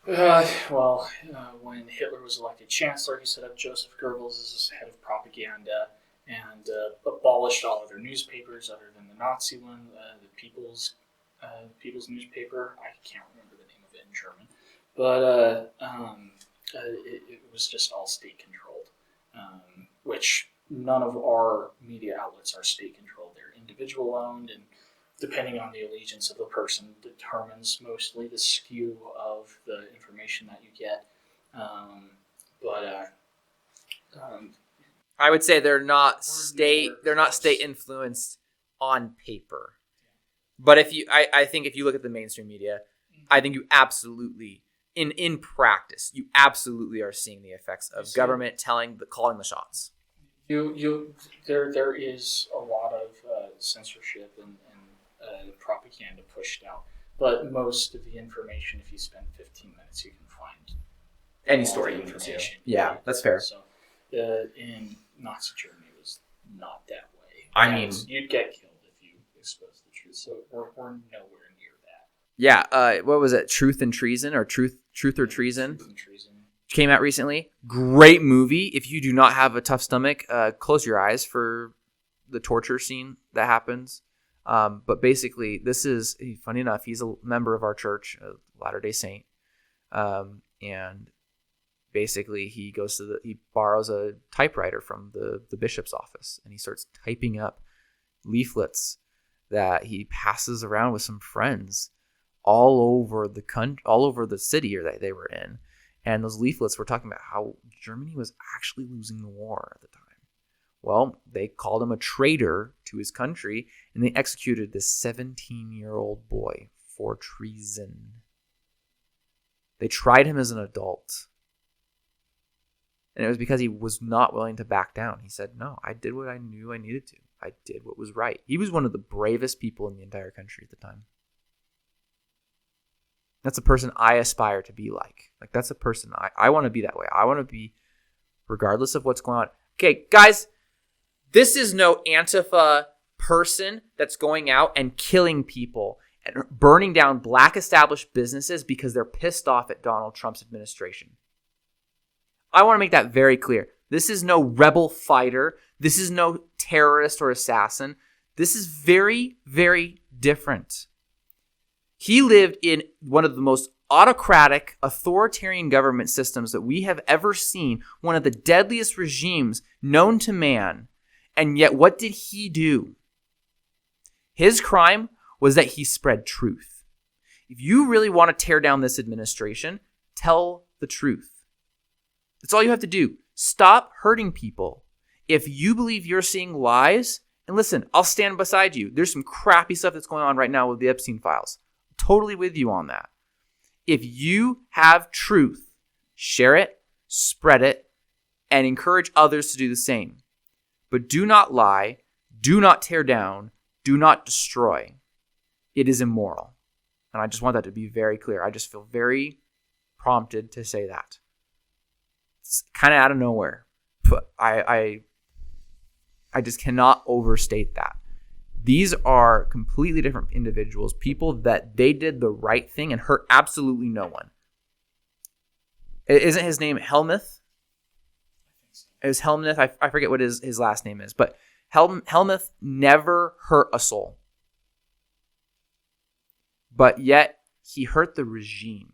When Hitler was elected chancellor, he set up Joseph Goebbels as his head of propaganda and abolished all other newspapers other than the Nazi one, the People's newspaper. I can't remember the name of it in German. But it was just all state-controlled, which none of our media outlets are state-controlled. They're individual-owned, and depending on the allegiance of the person, determines mostly the skew of the information that you get. I would say they're not state influenced on paper. But I think if you look at the mainstream media, I think you absolutely, in practice, you absolutely are seeing the effects of government calling the shots. There is a lot of censorship and propaganda pushed out, but most of the information, if you spend 15 minutes, you can find any story information. Yeah, that's fair. So, in Nazi Germany, it was not that way. I mean, you'd get killed if you exposed the truth. So we're nowhere near that. Yeah. What was it? Truth and Treason, or Truth or Treason? Truth and Treason came out recently. Great movie. If you do not have a tough stomach, close your eyes for the torture scene that happens. But basically, this is, funny enough, he's a member of our church, a Latter-day Saint. And basically, he borrows a typewriter from the bishop's office, and he starts typing up leaflets that he passes around with some friends all over the city that they were in. And those leaflets were talking about how Germany was actually losing the war at the time. Well, they called him a traitor to his country, and they executed this 17-year-old boy for treason. They tried him as an adult. And it was because he was not willing to back down. He said, no, I did what I knew I needed to. I did what was right. He was one of the bravest people in the entire country at the time. That's a person I aspire to be like. Like, that's a person I want to be that way. I want to be, regardless of what's going on. Okay, guys, this is no Antifa person that's going out and killing people and burning down black established businesses because they're pissed off at Donald Trump's administration. I want to make that very clear. This is no rebel fighter. This is no terrorist or assassin. This is very, very different. He lived in one of the most autocratic, authoritarian government systems that we have ever seen, one of the deadliest regimes known to man. And yet, what did he do? His crime was that he spread truth. If you really want to tear down this administration, tell the truth. That's all you have to do. Stop hurting people. If you believe you're seeing lies, and listen, I'll stand beside you. There's some crappy stuff that's going on right now with the Epstein files. I'm totally with you on that. If you have truth, share it, spread it, and encourage others to do the same. But do not lie, do not tear down, do not destroy. It is immoral. And I just want that to be very clear. I just feel very prompted to say that. It's kind of out of nowhere. But I just cannot overstate that. These are completely different individuals, people that they did the right thing and hurt absolutely no one. Isn't his name Helmuth? It was Helmuth. I forget what his last name is, but Helmuth never hurt a soul. But yet he hurt the regime.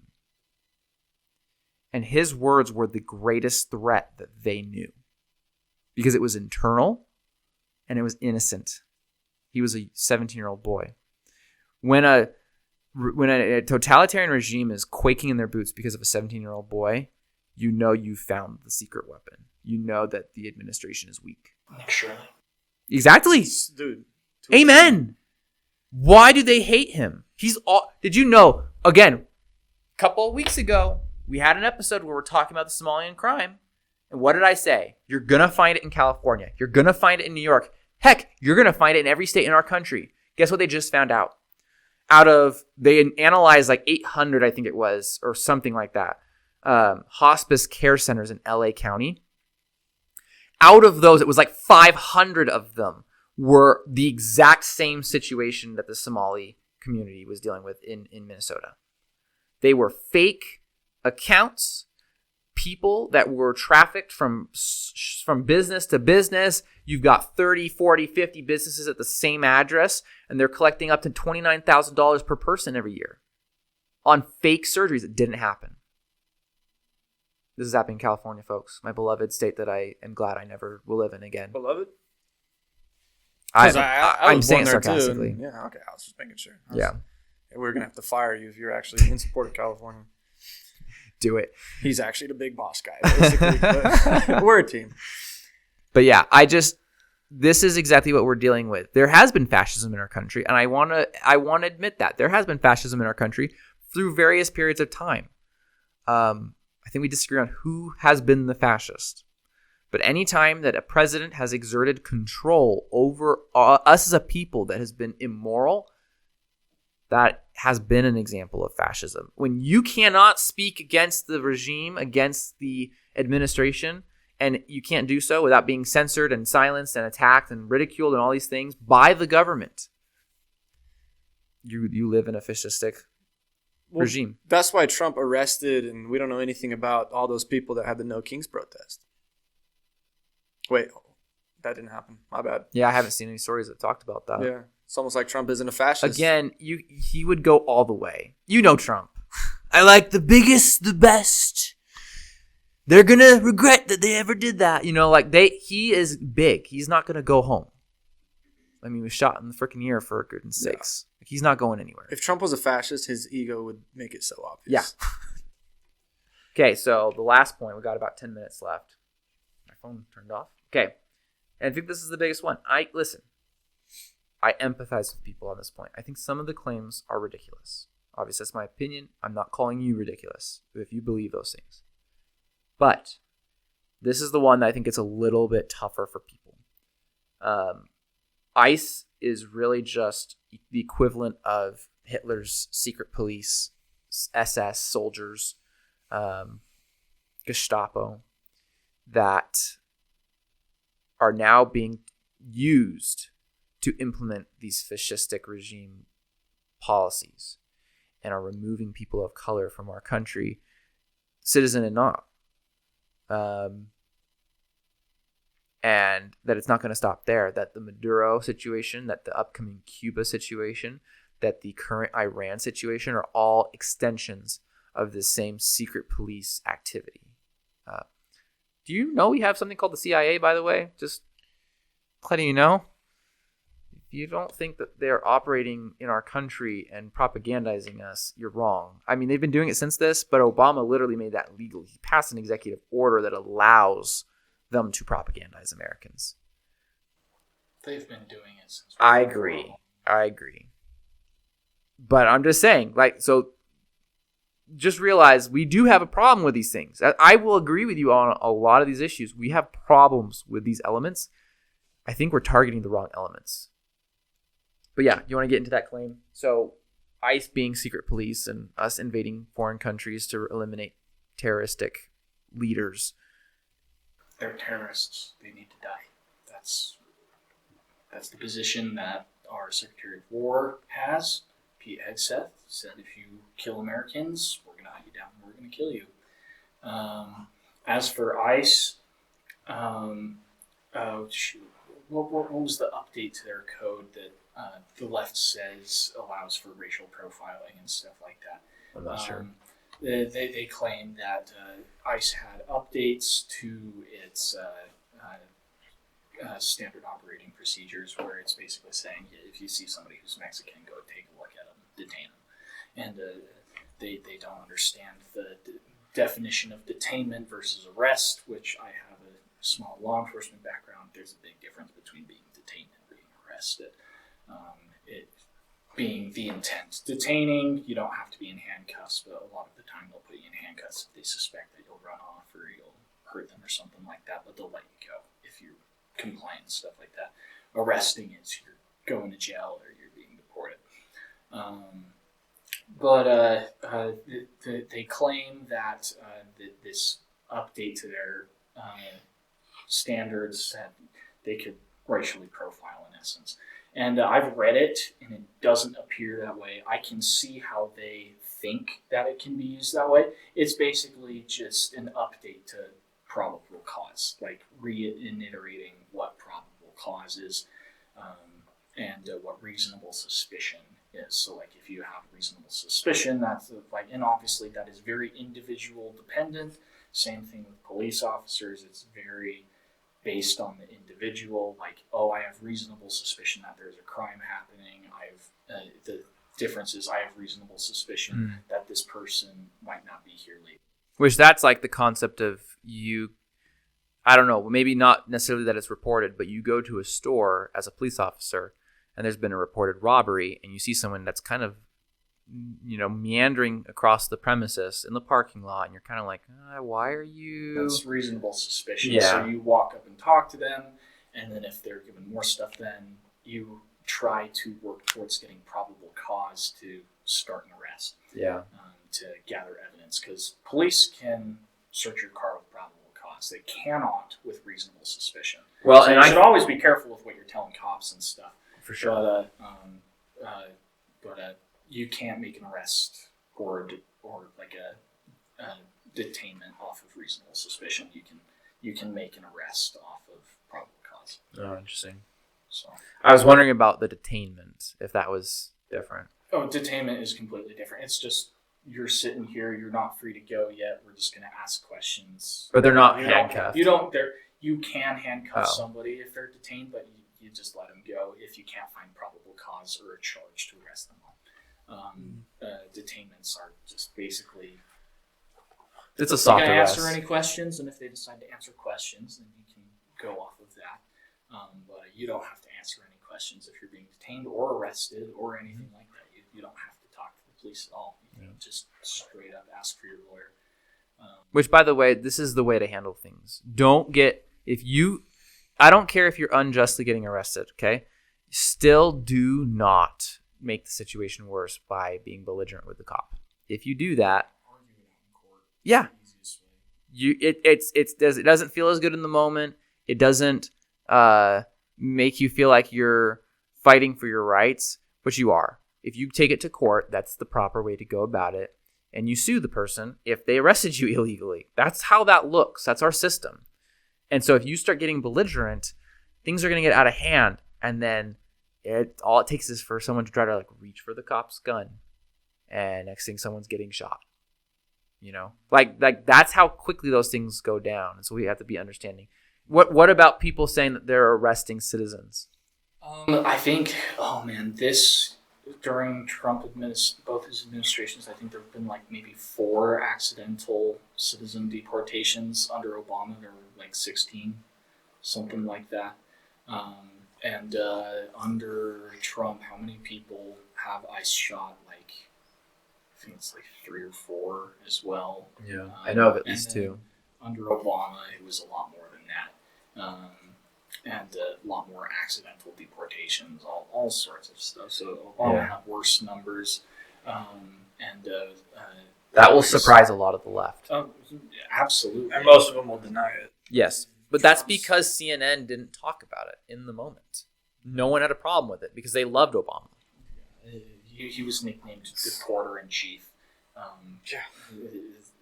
And his words were the greatest threat that they knew. Because it was internal and it was innocent. He was a 17-year-old boy. When a totalitarian regime is quaking in their boots because of a 17-year-old boy, you know you found the secret weapon. You know that the administration is weak. Sure. Exactly. Dude. Amen. Why do they hate him? Did you know, again, a couple of weeks ago, we had an episode where we're talking about the Somalian crime. And what did I say? You're going to find it in California. You're going to find it in New York. Heck, you're going to find it in every state in our country. Guess what they just found out? They analyzed like 800, I think it was, or something like that, hospice care centers in LA County. Out of those, it was like 500 of them were the exact same situation that the Somali community was dealing with in Minnesota. They were fake accounts, people that were trafficked from business to business. You've got 30, 40, 50 businesses at the same address, and they're collecting up to $29,000 per person every year on fake surgeries that didn't happen. This is happening in California, folks. My beloved state that I am glad I never will live in again. Beloved? I'm saying it sarcastically. Yeah, okay. I was just making sure. Yeah. We're going to have to fire you if you're actually in support of California. Do it. He's actually the big boss guy, basically. But we're a team. But yeah, this is exactly what we're dealing with. There has been fascism in our country, and I want to admit that. There has been fascism in our country through various periods of time. I think we disagree on who has been the fascist. But any time that a president has exerted control over us as a people that has been immoral, that has been an example of fascism. When you cannot speak against the regime, against the administration, and you can't do so without being censored and silenced and attacked and ridiculed and all these things by the government, you live in a fascistic regime. That's why Trump arrested, and we don't know anything about all those people that had the No Kings protest. Wait, that didn't happen. My bad. Yeah, I haven't seen any stories that talked about that. Yeah, it's almost like Trump isn't a fascist. Again, he would go all the way. You know Trump. I like the biggest, the best. They're gonna regret that they ever did that. You know, like he is big. He's not gonna go home. I mean, he was shot in the freaking ear for goodness sakes. Like, he's not going anywhere. If Trump was a fascist, his ego would make it so obvious. Yeah. Okay, so the last point. We got about 10 minutes left. My phone turned off. Okay, and I think this is the biggest one. I empathize with people on this point. I think some of the claims are ridiculous. Obviously, that's my opinion. I'm not calling you ridiculous if you believe those things. But this is the one that I think it's a little bit tougher for people. ICE is really just the equivalent of Hitler's secret police, SS soldiers, Gestapo, that are now being used to implement these fascistic regime policies and are removing people of color from our country, citizen and not. And that it's not going to stop there, that the Maduro situation, that the upcoming Cuba situation, that the current Iran situation are all extensions of the same secret police activity. Do you know we have something called the CIA, by the way? Just letting you know. if you don't think that they're operating in our country and propagandizing us, you're wrong. I mean, they've been doing it since this, but Obama literally made that legal. He passed an executive order that allows them to propagandize Americans. They've been doing it since. I agree. But I'm just saying, like, so just realize we do have a problem with these things. I will agree with you on a lot of these issues. We have problems with these elements. I think we're targeting the wrong elements. But yeah, you want to get into that claim? So ICE being secret police and us invading foreign countries to eliminate terroristic leaders. They're terrorists. They need to die. That's the position that our Secretary of War has. Pete Hegseth said, if you kill Americans, we're going to hunt you down and we're going to kill you. As for ICE, what was the update to their code that the left says allows for racial profiling and stuff like that? I'm not sure. They claim that ICE had updates to its standard operating procedures, where it's basically saying, if you see somebody who's Mexican, go take a look at them, detain them. And they don't understand the definition of detainment versus arrest, which I have a small law enforcement background. There's a big difference between being detained and being arrested. It being the intent. Detaining, you don't have to be in handcuffs, but a lot of the time they'll put you in handcuffs if they suspect that you'll run off or you'll hurt them or something like that, but they'll let you go if you comply and stuff like that. Arresting is you're going to jail or you're being deported. They claim that this update to their standards, that they could racially profile in essence. And I've read it, and it doesn't appear that way. I can see how they think that it can be used that way. It's basically just an update to probable cause, like reiterating what probable cause is and what reasonable suspicion is. So, like, if you have reasonable suspicion, that's like, and obviously that is very individual dependent. Same thing with police officers. It's very based on the individual. Like, I have reasonable suspicion that there's a crime happening. The difference is I have reasonable suspicion that this person might not be here legally. Which that's like the concept of I don't know, maybe not necessarily that it's reported, but you go to a store as a police officer and there's been a reported robbery and you see someone that's kind of, meandering across the premises in the parking lot, and you're kind of like, why are you... That's reasonable suspicion. Yeah. So you walk up and talk to them, and then if they're given more stuff, then you try to work towards getting probable cause to start an arrest. Yeah. To gather evidence, because police can search your car with probable cause. They cannot with reasonable suspicion. Well, so and you should always be careful with what you're telling cops and stuff. For sure. But you can't make an arrest or like a detainment off of reasonable suspicion. You can make an arrest off of probable cause. Oh, interesting. So I was wondering about the detainment, if that was different. Oh, detainment is completely different. It's just you're sitting here. You're not free to go yet. We're just going to ask questions. But they're not handcuffed. You can handcuff somebody if they're detained, but you just let them go if you can't find probable cause or a charge to arrest them on. Detainments are just basically... It's a soft arrest. Answer any questions, and if they decide to answer questions, then you can go off of that. But you don't have to answer any questions if you're being detained or arrested or anything like that. You don't have to talk to the police at all. You can just straight up ask for your lawyer. Which, by the way, this is the way to handle things. I don't care if you're unjustly getting arrested, okay? Still do not make the situation worse by being belligerent with the cop. If you do that, yeah, it doesn't feel as good in the moment. It doesn't make you feel like you're fighting for your rights, but you are. If you take it to court, that's the proper way to go about it. And you sue the person if they arrested you illegally. That's how that looks. That's our system. And so if you start getting belligerent, things are going to get out of hand. And then all it takes is for someone to try to reach for the cop's gun. And next thing, someone's getting shot. Like that's how quickly those things go down. And so we have to be understanding. What about people saying that they're arresting citizens? I think, oh man, during both his administrations, I think there have been like maybe 4 accidental citizen deportations. Under Obama, there were like 16, something like that. And under Trump, how many people have ICE shot? Like, I think it's like 3 or 4 as well. Yeah, I know of at least 2. Under Obama, it was a lot more than that. And a lot more accidental deportations, all sorts of stuff. So Obama had worse numbers, that will surprise a lot of the left. Absolutely, And most of them will deny it. Yes, but that's because CNN didn't talk about it in the moment. No one had a problem with it because they loved Obama. He was nicknamed Deporter in Chief.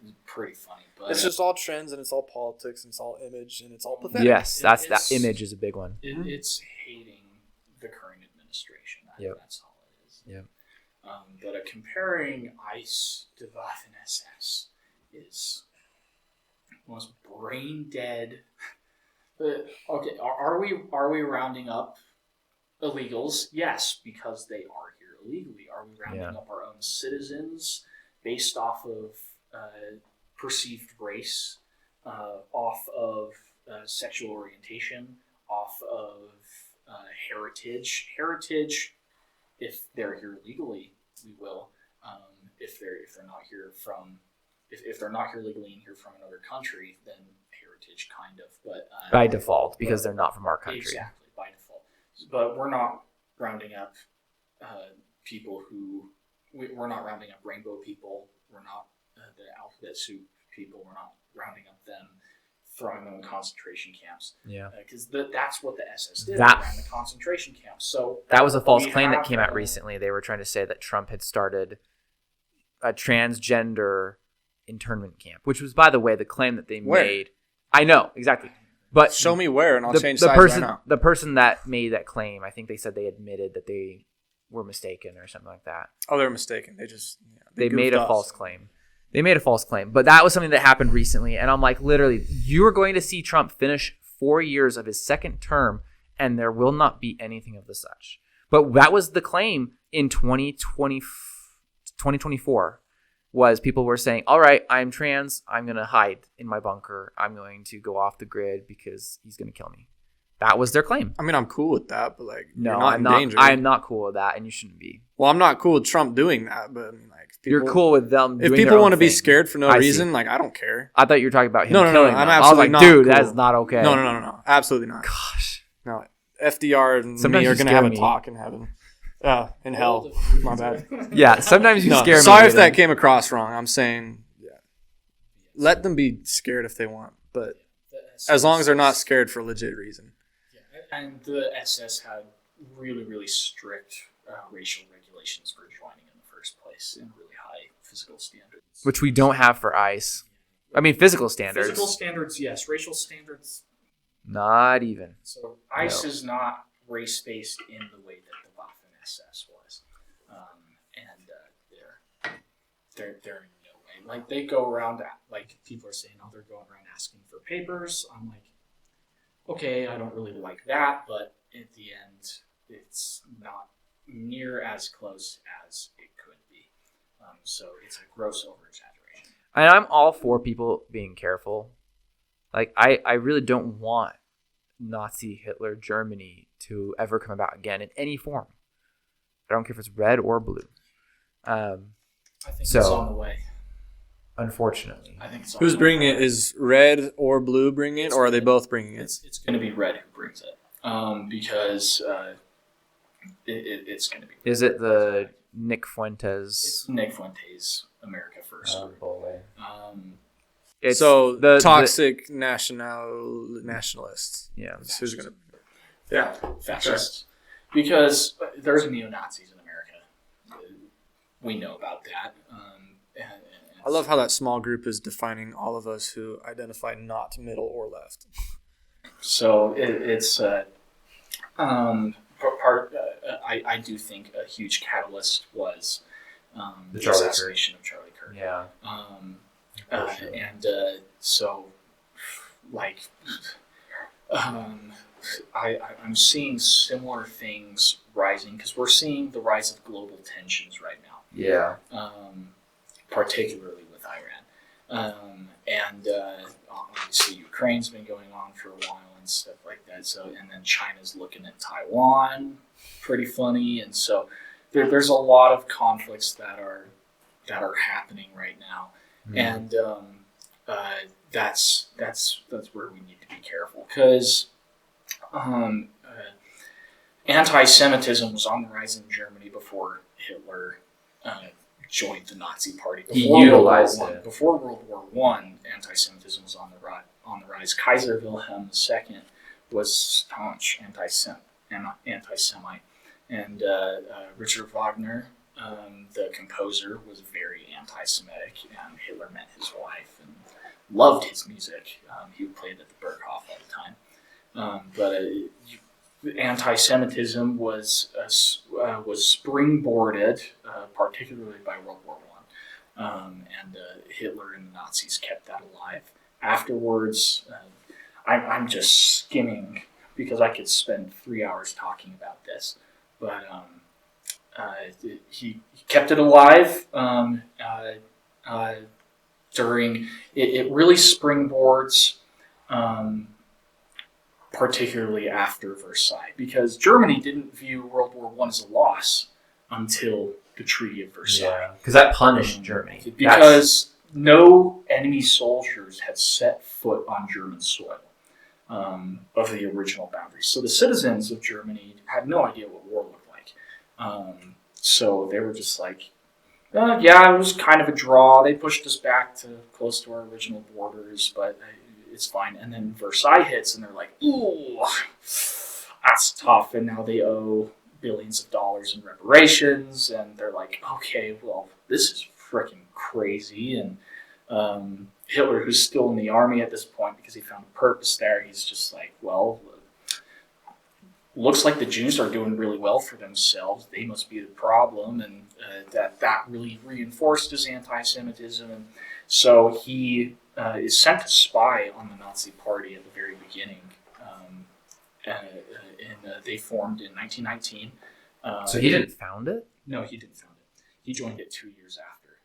It's pretty funny, but It's just all trends, and it's all politics, and it's all image, and it's all pathetic. Yes, that image is a big one. It's hating the current administration. That's all it is. Yep. But comparing ICE to Waffen SS is almost brain dead. Okay, are we rounding up illegals? Yes, because they are here illegally. Are we rounding up our own citizens based off of perceived race, off of sexual orientation, off of heritage? Heritage, if they're here legally, we will. If they're not here from, if they're not here legally and here from another country, then heritage kind of. But By default, because they're not from our country. Exactly, by default. But we're not rounding up people who we're not rounding up rainbow people. We're not the alphabet soup people. We're not rounding up them, throwing them in concentration camps. Yeah, because that's what the SS did. That- They ran the concentration camps. So that was a false we claim that have, came out recently. They were trying to say that Trump had started a transgender internment camp, which was, by the way, the claim that they Where? made. I know exactly, but Show me where, and I'll change the sides person, right now. the person that made that claim, I think they said they admitted that they were mistaken or something like that. Oh, they're mistaken. They made goofed a us. false claim. They made a false claim, but that was something that happened recently, and I'm like, literally, you are going to see Trump finish 4 years of his second term, and there will not be anything of the such. But that was the claim in 2024. Was people were saying, all right, I'm trans, I'm going to hide in my bunker, I'm going to go off the grid because he's going to kill me. That was their claim. I mean, I'm cool with that, but No, you're not I'm in not. danger. I'm not cool with that, and you shouldn't be. Well, I'm not cool with Trump doing that, but I mean, You're cool with them. If doing people their own want to be thing. scared for no I see. reason, I don't care. I thought you were talking about him No, killing I'm them. I was absolutely like, not dude, cool. that's not okay. No, absolutely not. Gosh. No, FDR and Sometimes me you are gonna scare have a me. talk in heaven. In hell. My bad. Yeah, sometimes you No, scare me. sorry if with that them. came across wrong. I'm saying, let them be scared if they want, but as long as they're not scared for a legit reason. And the SS had really, really strict racial regulations for joining in the first place, and really high physical standards. Which we don't have for ICE. I mean, physical standards. Physical standards, yes. Racial standards, Not even. so ICE is not race-based in the way that the Waffen SS was. They're in no way. Like, they go around, like, people are saying, oh, they're going around asking for papers. I'm like, okay, I don't really like that, but at the end, it's not near as close as it could be. So it's a gross over-exaggeration. And I'm all for people being careful. Like, I really don't want Nazi Hitler Germany to ever come about again in any form. I don't care if it's red or blue. I think So- it's on the way. Unfortunately. I think it's on Who's the bringing way. it? Is red or blue bringing it, or are they both bringing it? It's going to be red who brings it, because it's going to be. Is it the Nick Fuentes? It's Nick Fuentes, America First. It's So the toxic nationalists. Yeah. That's who's gonna? Yeah, fascists. Because there's neo-Nazis in America. We know about that. I love how that small group is defining all of us who identify not middle or left. So it's I do think a huge catalyst was the Charlie assassination of Charlie Kirk. Yeah. So like I'm seeing similar things rising because we're seeing the rise of global tensions right now. Yeah. Particularly with Iran. And obviously Ukraine's been going on for a while and stuff like that. So, and then China's looking at Taiwan, pretty funny. And so there's a lot of conflicts that are happening right now. And that's where we need to be careful because anti-Semitism was on the rise in Germany before Hitler joined the Nazi Party. He utilized it. Before World War One, anti-Semitism was on the rise. Kaiser Wilhelm II was staunch anti-Semite, and Richard Wagner, the composer, was very anti-Semitic, and Hitler met his wife and loved his music. He played at the Berghof all the time, but anti-Semitism was springboarded, particularly by World War One, and Hitler and the Nazis kept that alive. Afterwards, I'm just skimming because I could spend 3 hours talking about this, but he kept it alive during. It really springboards. Particularly after Versailles, because Germany didn't view World War I as a loss until the Treaty of Versailles. Yeah, because that punished Germany. Because no enemy soldiers had set foot on German soil of the original boundaries. So the citizens of Germany had no idea what war looked like. So they were just like, yeah, it was kind of a draw. They pushed us back to close to our original borders, but it's fine. And then Versailles hits, and they're like, ooh, that's tough. And now they owe billions of dollars in reparations, and they're like, okay, well, this is freaking crazy. And Hitler, who's still in the army at this point because he found a purpose there, he's just like, well, looks like the Jews are doing really well for themselves. They must be the problem, and that really reinforced his anti-Semitism. And so he is sent to spy on the Nazi Party at the very beginning, and they formed in 1919. So he didn't found it? No, he didn't found it. He joined it 2 years after.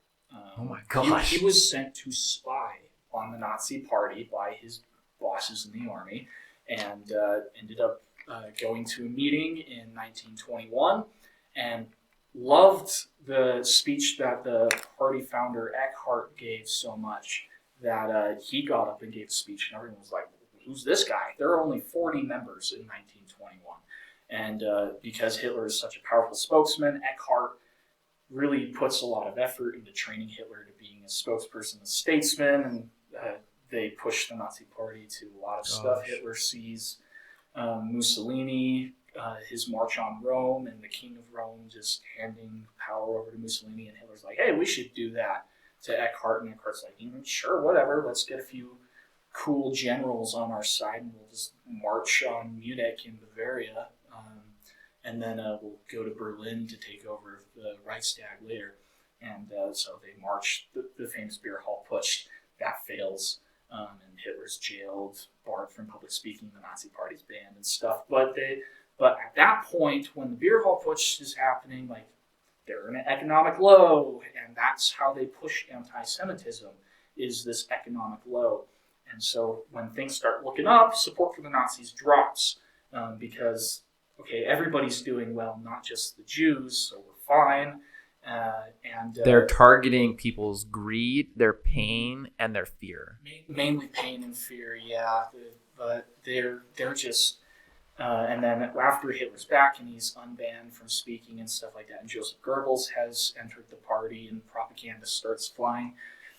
Oh my gosh! He was sent to spy on the Nazi Party by his bosses in the army, and ended up going to a meeting in 1921, and loved the speech that the party founder iHeart gave so much that he got up and gave a speech, and everyone was like, who's this guy? There are only 40 members in 1921. And because Hitler is such a powerful spokesman, iHeart really puts a lot of effort into training Hitler to being a spokesperson, a statesman, and they push the Nazi Party to a lot of stuff. Hitler sees Mussolini, his march on Rome, and the King of Rome just handing power over to Mussolini, and Hitler's like, hey, we should do that to iHeart, and iHeart's like, sure, whatever, let's get a few cool generals on our side, and we'll just march on Munich in Bavaria, and then we'll go to Berlin to take over the Reichstag later. And so they march the famous beer hall putsch. That fails, and Hitler's jailed, barred from public speaking, the Nazi Party's banned and stuff. But at that point, when the beer hall putsch is happening, like, they're in an economic low, and that's how they push anti-Semitism, is this economic low. And so when things start looking up, support for the Nazis drops, because, okay, everybody's doing well, not just the Jews, so we're fine. They're targeting people's greed, their pain, and their fear. Mainly pain and fear, yeah. But they're just... and then after Hitler's back and he's unbanned from speaking and stuff like that, and Joseph Goebbels has entered the party and propaganda starts flying,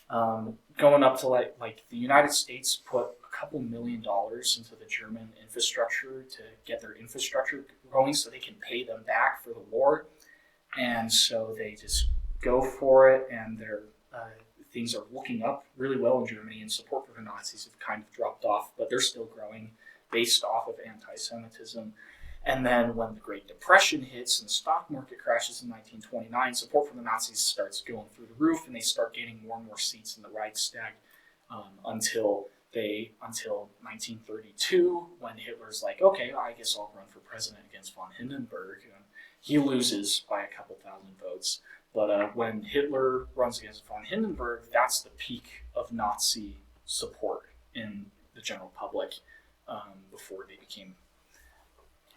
going up to like the United States put a couple $1 million into the German infrastructure to get their infrastructure going so they can pay them back for the war. And so they just go for it, and their things are looking up really well in Germany, and support for the Nazis have kind of dropped off, but they're still growing based off of anti-Semitism. And then when the Great Depression hits and the stock market crashes in 1929, support for the Nazis starts going through the roof, and they start gaining more and more seats in the Reichstag until until 1932, when Hitler's like, okay, I guess I'll run for president against von Hindenburg. He loses by a couple thousand votes. But when Hitler runs against von Hindenburg, that's the peak of Nazi support in the general public before they became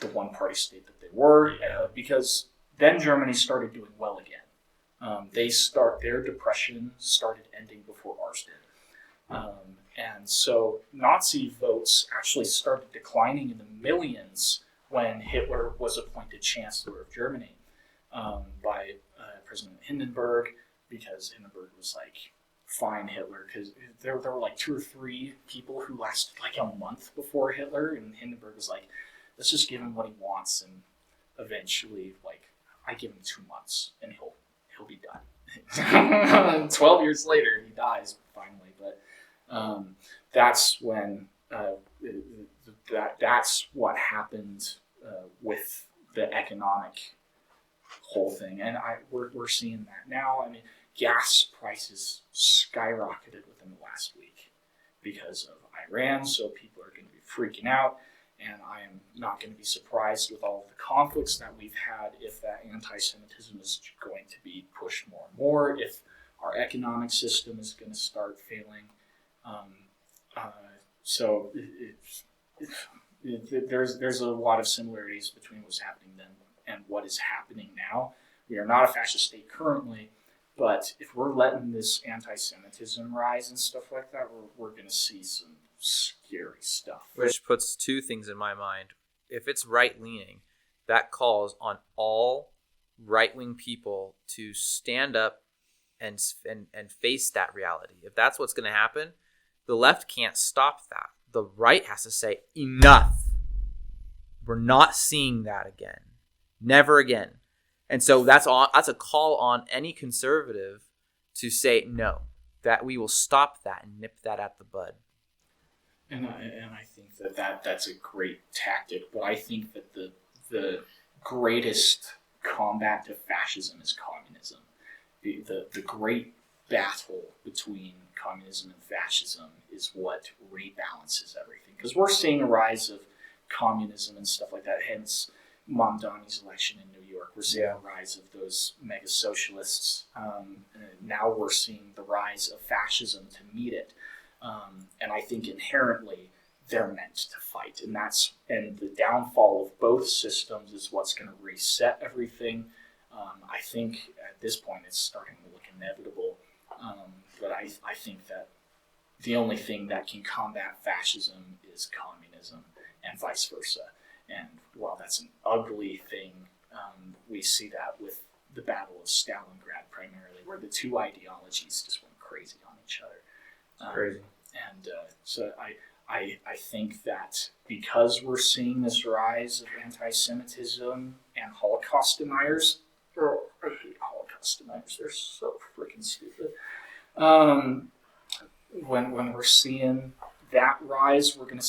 the one-party state that they were, because then Germany started doing well again. Their depression started ending before ours did. And so Nazi votes actually started declining in the millions when Hitler was appointed Chancellor of Germany by President Hindenburg, because Hindenburg was like, fine Hitler, because there were like 2 or 3 people who lasted like a month before Hitler, and Hindenburg was like, let's just give him what he wants, and eventually, like, I give him 2 months, and he'll be done. 12 years later, he dies finally, but that's when that's what happened with the economic whole thing, and we're seeing that now. I mean, gas prices skyrocketed within the last week because of Iran, so people are going to be freaking out, and I am not going to be surprised with all of the conflicts that we've had if that anti-Semitism is going to be pushed more and more, if our economic system is going to start failing. So there's a lot of similarities between what's happening then and what is happening now. We are not a fascist state currently, but if we're letting this anti-Semitism rise and stuff like that, we're going to see some scary stuff. Which puts 2 things in my mind. If it's right-leaning, that calls on all right-wing people to stand up and face that reality. If that's what's going to happen, the left can't stop that. The right has to say, enough. We're not seeing that again. Never again. And so that's a call on any conservative to say no, that we will stop that and nip that at the bud. And I think that's a great tactic, but I think that the greatest combat to fascism is communism. The great battle between communism and fascism is what rebalances everything. Because we're seeing a rise of communism and stuff like that, hence Mamdani's election in New York. We're seeing a rise of those mega socialists. Now we're seeing the rise of fascism to meet it. And I think inherently they're meant to fight. And the downfall of both systems is what's going to reset everything. I think at this point it's starting to look inevitable. But I think that the only thing that can combat fascism is communism and vice versa. And while that's an ugly thing, we see that with the Battle of Stalingrad primarily, where the 2 ideologies just went crazy on each other. Crazy. And so I think that because we're seeing this rise of anti-Semitism and Holocaust deniers, I hate Holocaust deniers, they're so freaking stupid. When we're seeing that rise, we're gonna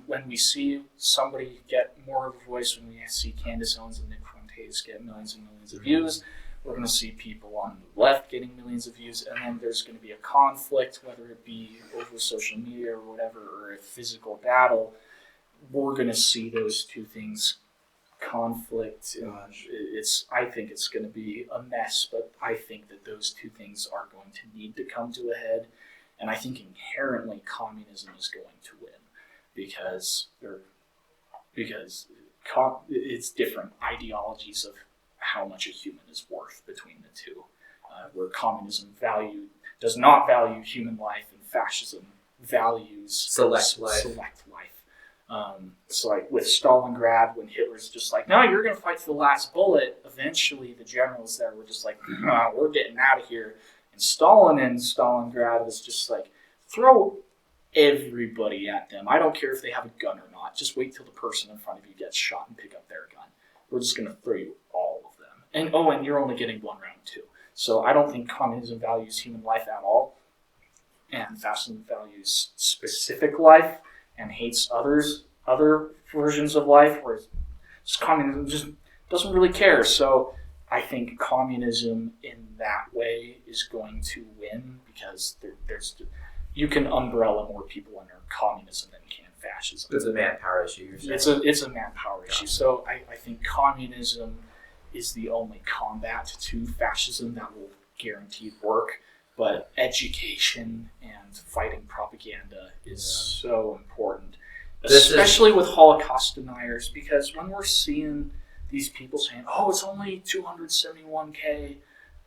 when we see somebody get more of a voice, when we see Candace Owens and Nick Fuentes get millions and millions of views, we're going to see people on the left getting millions of views, and then there's going to be a conflict, whether it be over social media or whatever, or a physical battle. We're going to see those 2 things conflict. I think it's going to be a mess, but I think that those 2 things are going to need to come to a head. And I think inherently communism is going to win because it's different ideologies of how much a human is worth between the 2. Where communism does not value human life, and fascism values select life. So like with Stalingrad, when Hitler's just like, no, you're going to fight to the last bullet, eventually the generals there were just like, we're getting out of here. And Stalin in Stalingrad was just like, throw everybody at them. I don't care if they have a gun or not. Just wait till the person in front of you gets shot and pick up their gun. We're just going to throw you all of them. And you're only getting 1 round too. So I don't think communism values human life at all. And fascism values specific life and hates other versions of life, whereas communism just doesn't really care. So I think communism in that way is going to win because you can umbrella more people under communism than you can fascism. It's a manpower issue. You're saying. It's a manpower issue. So I think communism is the only combat to fascism that will guaranteed work. But education and fighting propaganda is so important, especially with Holocaust deniers, because when we're seeing these people saying, "Oh, it's only 271K,"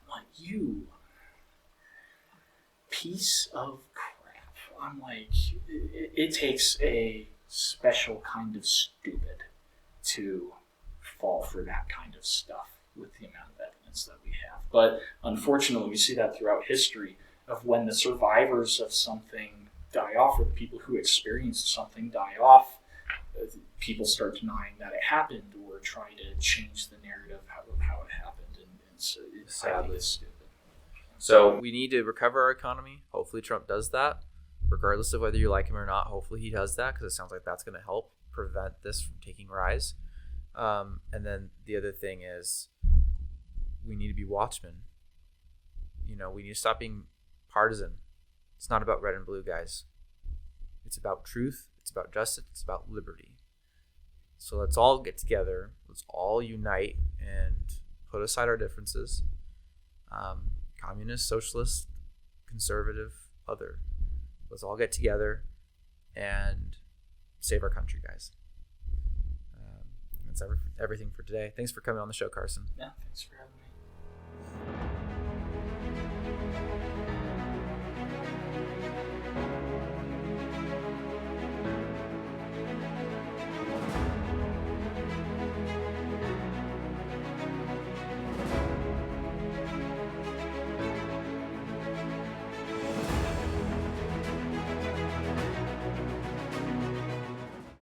I'm like, you piece of crap. I'm like, it takes a special kind of stupid to fall for that kind of stuff with the amount of evidence that we have. But unfortunately, we see that throughout history of when the survivors of something die off, or the people who experienced something die off, people start denying that it happened or try to change the narrative of how it happened. And so I think it's stupid. So we need to recover our economy. Hopefully Trump does that, regardless of whether you like him or not. Hopefully he does that, because it sounds like that's going to help prevent this from taking rise. And then the other thing is we need to be watchmen. We need to stop being partisan. It's not about red and blue, guys. It's about truth. It's about justice. It's about liberty. So let's all get together. Let's all unite and put aside our differences. Communist, socialist, conservative, other. Let's all get together and save our country, guys. That's everything for today. Thanks for coming on the show, Carson. Yeah, thanks for having me.